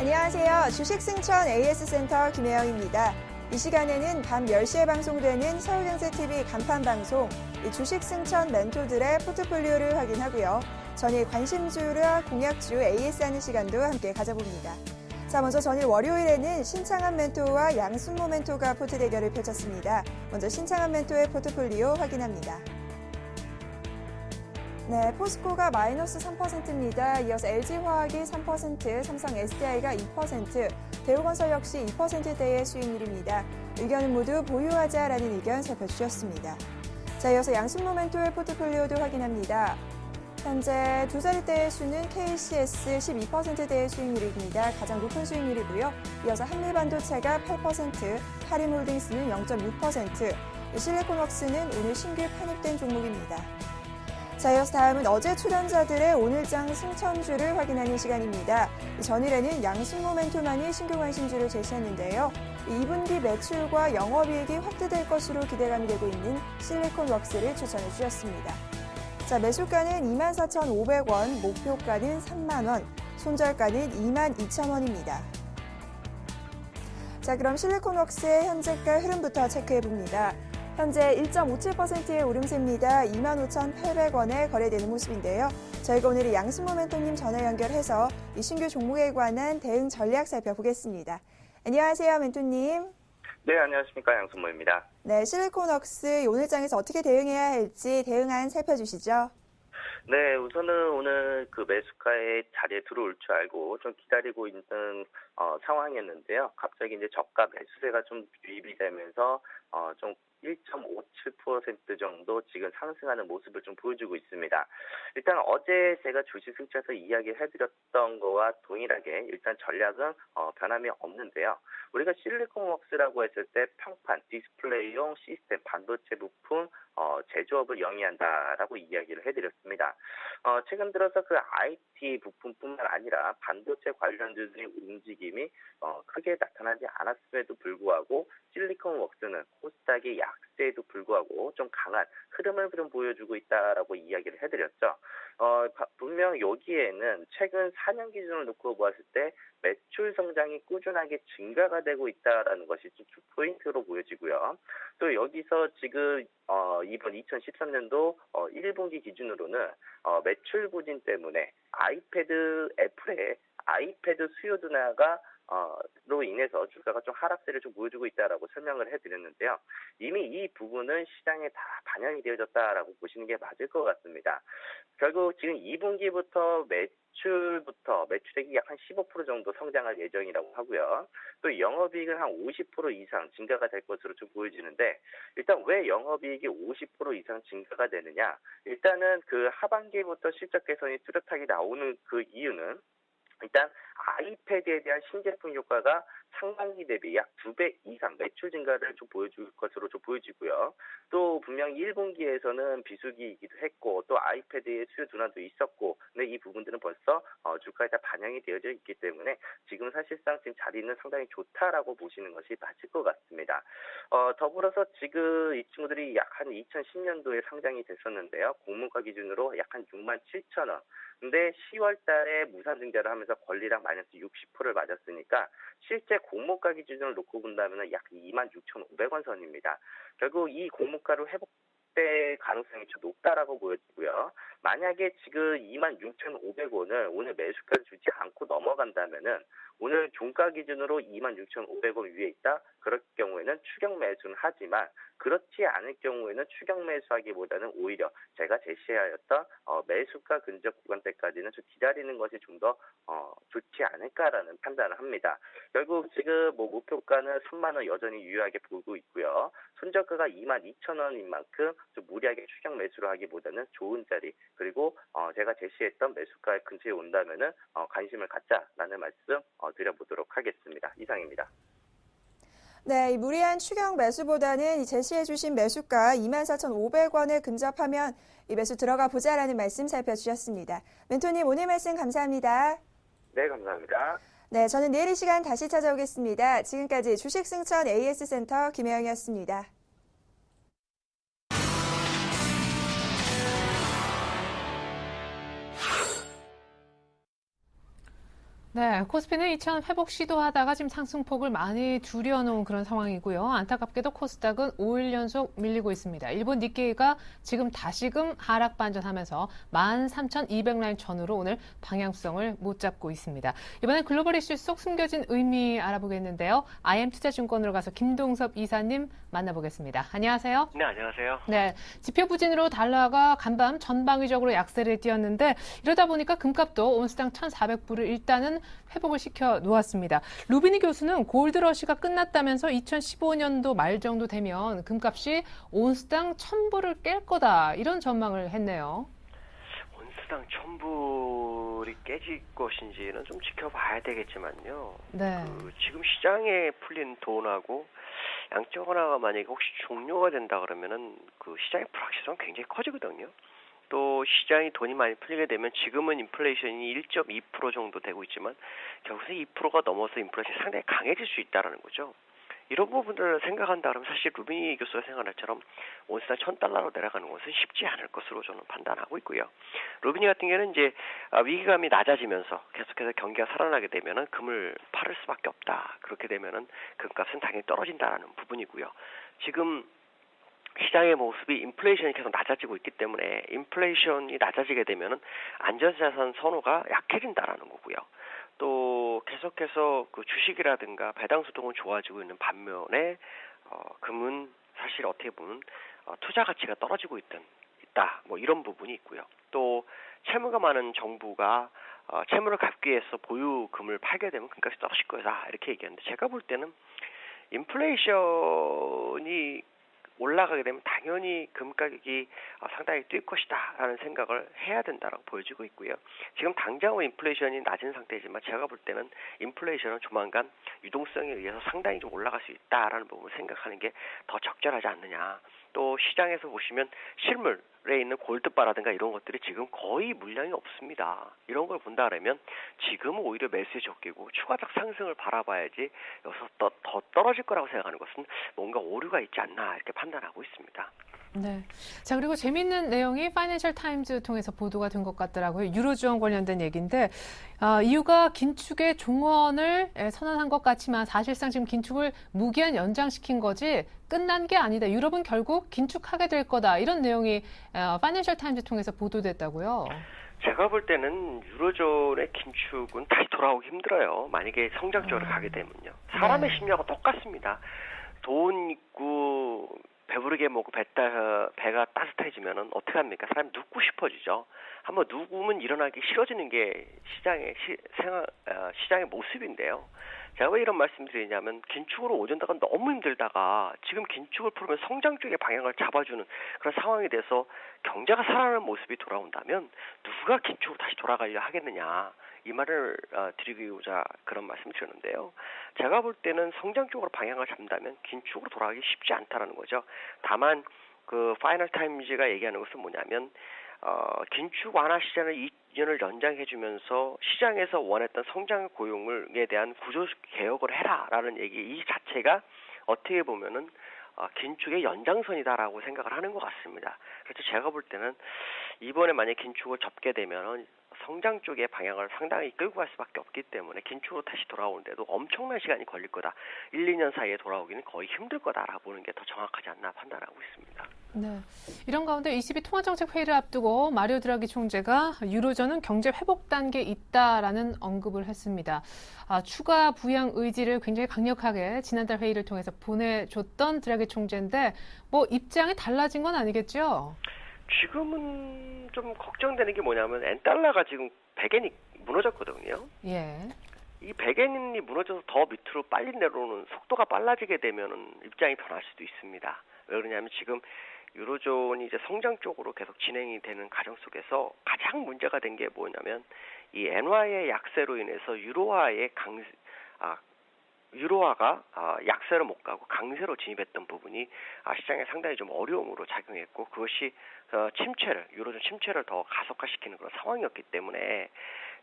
안녕하세요. 주식승천 AS센터 김혜영입니다. 이 시간에는 밤 10시에 방송되는 서울경제TV 간판방송 주식승천 멘토들의 포트폴리오를 확인하고요. 전일 관심주와 공약주 AS하는 시간도 함께 가져봅니다. 자, 먼저 전일 월요일에는 신창한 멘토와 양순모 멘토가 포트 대결을 펼쳤습니다. 먼저 신창한 멘토의 포트폴리오 확인합니다. 네, 포스코가 마이너스 3%입니다. 이어서 LG화학이 3%, 삼성 SDI가 2%, 대우건설 역시 2%대의 수익률입니다. 의견은 모두 보유하자라는 의견 살펴주셨습니다. 자, 이어서 양순모 멘토의 포트폴리오도 확인합니다. 현재 두 자릿대의 수는 KCS 12%대의 수익률입니다. 가장 높은 수익률이고요. 이어서 한미반도체가 8%, 하림홀딩스는 0.6%, 실리콘웍스는 오늘 신규 편입된 종목입니다. 자, 이어서 다음은 어제 출연자들의 오늘장 승천주를 확인하는 시간입니다. 전일에는 양순모 멘토만이 신규 관심주를 제시했는데요. 2분기 매출과 영업이익이 확대될 것으로 기대감이 되고 있는 실리콘웍스를 추천해 주셨습니다. 자, 매수가는 24,500원, 목표가는 3만원, 손절가는 22,000원입니다. 자, 그럼 실리콘웍스의 현재가 흐름부터 체크해 봅니다. 현재 1.57%의 오름세입니다. 25,800원에 거래되는 모습인데요. 저희가 오늘 양순모 멘토님 전화 연결해서 이 신규 종목에 관한 대응 전략 살펴보겠습니다. 안녕하세요, 멘토님. 네, 안녕하십니까. 양순모입니다. 네, 실리콘웍스 오늘장에서 어떻게 대응해야 할지 대응안 살펴주시죠. 네, 우선은 오늘 그 매수가의 자리에 들어올 줄 알고 좀 기다리고 있는 상황이었는데요. 갑자기 이제 저가 매수세가 좀 유입이 되면서 좀 1.57% 정도 지금 상승하는 모습을 좀 보여주고 있습니다. 일단 어제 제가 주식 승차에서 이야기해드렸던 거와 동일하게 일단 전략은 변함이 없는데요. 우리가 실리콘웍스라고 했을 때 평판, 디스플레이용 시스템, 반도체 부품, 제조업을 영위한다라고 이야기를 해드렸습니다. 최근 들어서 그 IT 부품뿐만 아니라 반도체 관련주들의 움직임이 크게 나타나지 않았음에도 불구하고 실리콘웍스는 코스닥의 약세에도 불구하고 좀 강한 흐름을 좀 보여주고 있다라고 이야기를 해드렸죠. 분명 여기에는 최근 4년 기준을 놓고 보았을 때 매출 성장이 꾸준하게 증가가 되고 있다라는 것이 좀 포인트로 보여지고요. 또 여기서 지금 이번 2013년도 1분기 기준으로는 매출 부진 때문에 애플의 아이패드 수요 둔화가 로 인해서 주가가 좀 하락세를 좀 보여주고 있다라고 설명을 해드렸는데요. 이미 이 부분은 시장에 다 반영이 되어졌다라고 보시는 게 맞을 것 같습니다. 결국 지금 2분기부터 매출액이 약 한 15% 정도 성장할 예정이라고 하고요. 또 영업이익은 한 50% 이상 증가가 될 것으로 좀 보여지는데 일단 왜 영업이익이 50% 이상 증가가 되느냐? 일단은 그 하반기부터 실적 개선이 뚜렷하게 나오는 그 이유는 일단 아이패드에 대한 신제품 효과가 상반기 대비 약 2배 이상 매출 증가를 좀 보여줄 것으로 좀 보여지고요. 또 분명히 1분기에서는 비수기이기도 했고 또 아이패드의 수요 둔화도 있었고 근데 이 부분들은 벌써 주가에 다 반영이 되어져 있기 때문에 지금 사실상 지금 자리는 상당히 좋다라고 보시는 것이 맞을 것 같습니다. 더불어서 지금 이 친구들이 약 한 2010년도에 상장이 됐었는데요. 공모가 기준으로 약 한 67,000원. 근데 10월 달에 무산 증자를 하면서 권리랑 마이너스 60%를 맞았으니까 실제 공모가 기준을 놓고 본다면 약 26,500원 선입니다. 결국 이 공모가로 회복될 가능성이 좀 높다라고 보여지고요. 만약에 지금 26,500원을 오늘 매수가를 주지 않고 넘어간다면은 오늘 종가 기준으로 26,500원 위에 있다. 그럴 경우에는 추격 매수는 하지만 그렇지 않을 경우에는 추격 매수하기보다는 오히려 제가 제시하였던 매수가 근접 구간대까지는 좀 기다리는 것이 좀 더 좋지 않을까라는 판단을 합니다. 결국 지금 목표가는 3만 원 여전히 유효하게 보고 있고요. 손절가가 22,000원인 만큼 좀 무리하게 추격 매수를 하기보다는 좋은 자리 그리고 제가 제시했던 매수가 근처에 온다면은 관심을 갖자라는 말씀 드려보도록 하겠습니다. 이상입니다. 네, 이 무리한 추격 매수보다는 제시해 주신 매수가 24,500원에 근접하면 이 매수 들어가 보자라는 말씀 살펴주셨습니다. 멘토님 오늘 말씀 감사합니다. 네, 감사합니다. 네, 저는 내일 이 시간 다시 찾아오겠습니다. 지금까지 주식승천 AS센터 김혜영이었습니다. 네, 코스피는 2천 회복 시도하다가 지금 상승폭을 많이 줄여놓은 그런 상황이고요. 안타깝게도 코스닥은 5일 연속 밀리고 있습니다. 일본 니케이가 지금 다시금 하락 반전하면서 13,200라인 전후로 오늘 방향성을 못 잡고 있습니다. 이번엔 글로벌 이슈 속 숨겨진 의미 알아보겠는데요. IM투자증권으로 가서 김동섭 이사님 만나보겠습니다. 안녕하세요. 네, 안녕하세요. 네, 지표 부진으로 달러가 간밤 전방위적으로 약세를 띄었는데 이러다 보니까 금값도 온스당 1,400불을 일단은 회복을 시켜 놓았습니다. 루비니 교수는 골드러시가 끝났다면서 2015년도 말 정도 되면 금값이 온스당 1,000불을 깰 거다 이런 전망을 했네요. 온스당 1,000불이 깨질 것인지는 좀 지켜봐야 되겠지만요. 네. 지금 시장에 풀린 돈하고 양적 완화가 만약에 혹시 종료가 된다 그러면은 그 시장의 불확실성은 굉장히 커지거든요. 또 시장이 돈이 많이 풀리게 되면 지금은 인플레이션이 1.2% 정도 되고 있지만 결국에 2%가 넘어서 인플레이션이 상당히 강해질 수 있다는 거죠. 이런 부분들을 생각한다 그러면 사실 루비니 교수가 생각한 것처럼 온스당 1,000달러로 내려가는 것은 쉽지 않을 것으로 저는 판단하고 있고요. 루비니 같은 경우는 이제 위기감이 낮아지면서 계속해서 경기가 살아나게 되면은 금을 팔을 수밖에 없다. 그렇게 되면은 금값은 당연히 떨어진다라는 부분이고요. 지금 시장의 모습이 인플레이션이 계속 낮아지고 있기 때문에 인플레이션이 낮아지게 되면은 안전자산 선호가 약해진다라는 거고요. 또 계속해서 그 주식이라든가 배당 수동은 좋아지고 있는 반면에 금은 사실 어떻게 보면 투자 가치가 떨어지고 있다. 뭐 이런 부분이 있고요. 또 채무가 많은 정부가 채무를 갚기 위해서 보유금을 팔게 되면 금값이 떨어질 거다 이렇게 얘기하는데 제가 볼 때는 인플레이션이 올라가게 되면 당연히 금 가격이 상당히 뛸 것이다라는 생각을 해야 된다라고 보여지고 있고요. 지금 당장은 인플레이션이 낮은 상태지만 제가 볼 때는 인플레이션은 조만간 유동성에 의해서 상당히 좀 올라갈 수 있다라는 부분을 생각하는 게 더 적절하지 않느냐. 또 시장에서 보시면 실물에 있는 골드바라든가 이런 것들이 지금 거의 물량이 없습니다. 이런 걸 본다 그러면 지금은 오히려 매수의 적기고 추가적 상승을 바라봐야지 여기서 더 떨어질 거라고 생각하는 것은 뭔가 오류가 있지 않나 이렇게 판단하고 있습니다. 네. 자, 그리고 재미있는 내용이 파이낸셜 타임즈 통해서 보도가 된 것 같더라고요. 유로존 관련된 얘기인데 이유가 긴축의 종언을 선언한 것 같지만 사실상 지금 긴축을 무기한 연장시킨 거지 끝난 게 아니다. 유럽은 결국 긴축하게 될 거다. 이런 내용이 파이낸셜 타임즈 통해서 보도됐다고요. 제가 볼 때는 유로존의 긴축은 다시 돌아오기 힘들어요. 만약에 성장 쪽으로 가게 되면요. 사람의 심리하고 똑같습니다. 돈 있고 배부르게 먹고 배가 따뜻해지면은 어떻게 합니까? 사람이 눕고 싶어지죠. 한번 누우면 일어나기 싫어지는 게 시장의 모습인데요. 제가 왜 이런 말씀드리냐면 긴축으로 오전다가 너무 힘들다가 지금 긴축을 풀으면 성장 쪽의 방향을 잡아주는 그런 상황이 돼서 경제가 살아나는 모습이 돌아온다면 누가 긴축으로 다시 돌아가려 하겠느냐. 이 말을 드리고자 그런 말씀을 드렸는데요. 제가 볼 때는 성장 쪽으로 방향을 잡는다면 긴축으로 돌아가기 쉽지 않다라는 거죠. 다만 그 파이널 타임즈가 얘기하는 것은 뭐냐면 긴축 완화 시장을 2년을 연장해주면서 시장에서 원했던 성장 고용에 대한 구조 개혁을 해라라는 얘기 이 자체가 어떻게 보면은 긴축의 연장선이다라고 생각을 하는 것 같습니다. 그래서 제가 볼 때는 이번에 만약 긴축을 접게 되면은 성장 쪽의 방향을 상당히 끌고 갈 수밖에 없기 때문에 긴축으로 다시 돌아오는데도 엄청난 시간이 걸릴 거다. 1, 2년 사이에 돌아오기는 거의 힘들 거다라고 보는 게 더 정확하지 않나 판단하고 있습니다. 네. 이런 가운데 22 통화정책 회의를 앞두고 마리오 드라기 총재가 유로존은 경제 회복 단계에 있다라는 언급을 했습니다. 추가 부양 의지를 굉장히 강력하게 지난달 회의를 통해서 보내줬던 드라기 총재인데 뭐 입장이 달라진 건 아니겠죠? 지금은 좀 걱정되는 게 뭐냐면 엔달러가 지금 100엔이 무너졌거든요. 예. 이 100엔이 무너져서 더 밑으로 빨리 내려오는 속도가 빨라지게 되면은 입장이 변할 수도 있습니다. 왜 그러냐면 지금 유로존이 이제 성장 쪽으로 계속 진행이 되는 과정 속에서 가장 문제가 된 게 뭐냐면 이 엔화의 약세로 인해서 유로화가 약세로 못 가고 강세로 진입했던 부분이 시장에 상당히 좀 어려움으로 작용했고 그것이 유로존 침체를 더 가속화시키는 그런 상황이었기 때문에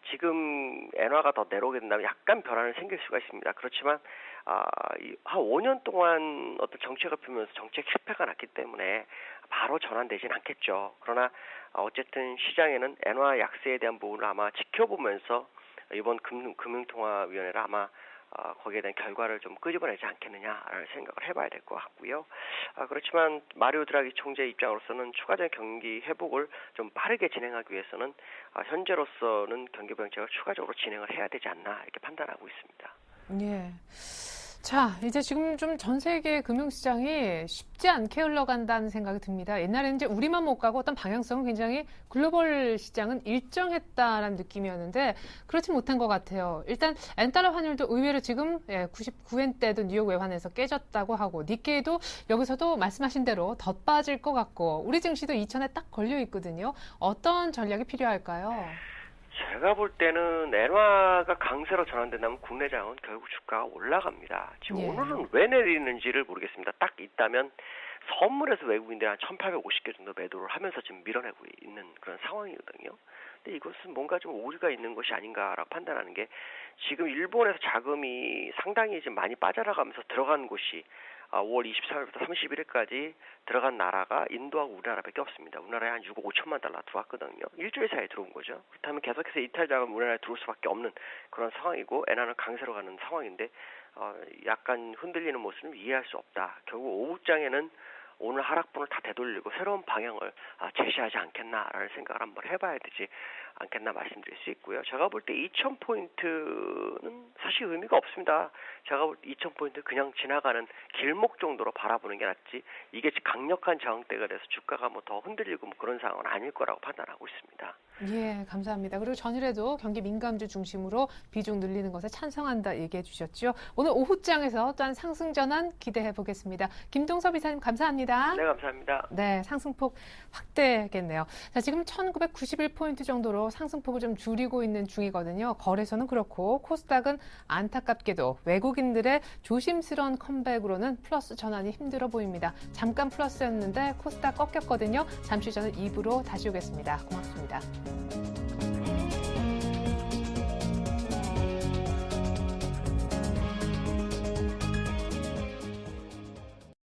지금 엔화가 더 내려오게 된다면 약간 변화는 생길 수가 있습니다. 그렇지만 한 5년 동안 어떤 정책을 펴면서 정책 실패가 났기 때문에 바로 전환되진 않겠죠. 그러나 어쨌든 시장에는 엔화 약세에 대한 부분을 아마 지켜보면서 이번 금융통화위원회를 아마 거기에 대한 결과를 좀 끄집어내지 않겠느냐라는 생각을 해봐야 될 것 같고요. 그렇지만 마리오 드라기 총재 입장으로서는 추가적인 경기 회복을 좀 빠르게 진행하기 위해서는 현재로서는 경기 정책을 추가적으로 진행을 해야 되지 않나 이렇게 판단하고 있습니다. 예. 자, 이제 지금 좀 전 세계 금융시장이 쉽지 않게 흘러간다는 생각이 듭니다. 옛날에는 이제 우리만 못 가고 어떤 방향성은 굉장히 글로벌 시장은 일정했다라는 느낌이었는데 그렇지 못한 것 같아요. 일단 엔달러 환율도 의외로 지금 99엔대도 뉴욕 외환에서 깨졌다고 하고 니케이도 여기서도 말씀하신 대로 더 빠질 것 같고 우리 증시도 2000에 딱 걸려 있거든요. 어떤 전략이 필요할까요? 제가 볼 때는 엔화가 강세로 전환된다면 국내장은 결국 주가가 올라갑니다. 지금 오늘은 왜 내리는지를 모르겠습니다. 딱 있다면 선물에서 외국인들이 한 1850개 정도 매도를 하면서 지금 밀어내고 있는 그런 상황이거든요. 근데 이것은 뭔가 좀 오류가 있는 것이 아닌가라고 판단하는 게 지금 일본에서 자금이 상당히 지금 많이 빠져나가면서 들어간 곳이 5월 23일부터 31일까지 들어간 나라가 인도하고 우리나라밖에 없습니다. 우리나라에 한 6억 5천만 달러 들어왔거든요. 일주일 사이에 들어온 거죠. 그렇다면 계속해서 이탈 자금 우리나라에 들어올 수밖에 없는 그런 상황이고 엔화는 강세로 가는 상황인데 약간 흔들리는 모습은 이해할 수 없다. 결국 오후장에는 오늘 하락분을 다 되돌리고 새로운 방향을 제시하지 않겠나라는 생각을 한번 해봐야 되지 않겠나 말씀드릴 수 있고요. 제가 볼 때 2,000포인트는 사실 의미가 없습니다. 제가 볼 때 2,000포인트 그냥 지나가는 길목 정도로 바라보는 게 낫지 이게 강력한 저항대가 돼서 주가가 뭐 더 흔들리고 뭐 그런 상황은 아닐 거라고 판단하고 있습니다. 예, 감사합니다. 그리고 전일에도 경기 민감주 중심으로 비중 늘리는 것에 찬성한다 얘기해 주셨죠. 오늘 오후장에서 또한 상승 전환 기대해 보겠습니다. 김동섭 이사님 감사합니다. 네, 감사합니다. 네, 상승폭 확대겠네요. 자, 지금 1991포인트 정도로 상승폭을 좀 줄이고 있는 중이거든요. 거래소는 그렇고 코스닥은 안타깝게도 외국인들의 조심스러운 컴백으로는 플러스 전환이 힘들어 보입니다. 잠깐 플러스였는데 코스닥 꺾였거든요. 잠시 전에 2부로 다시 오겠습니다. 고맙습니다.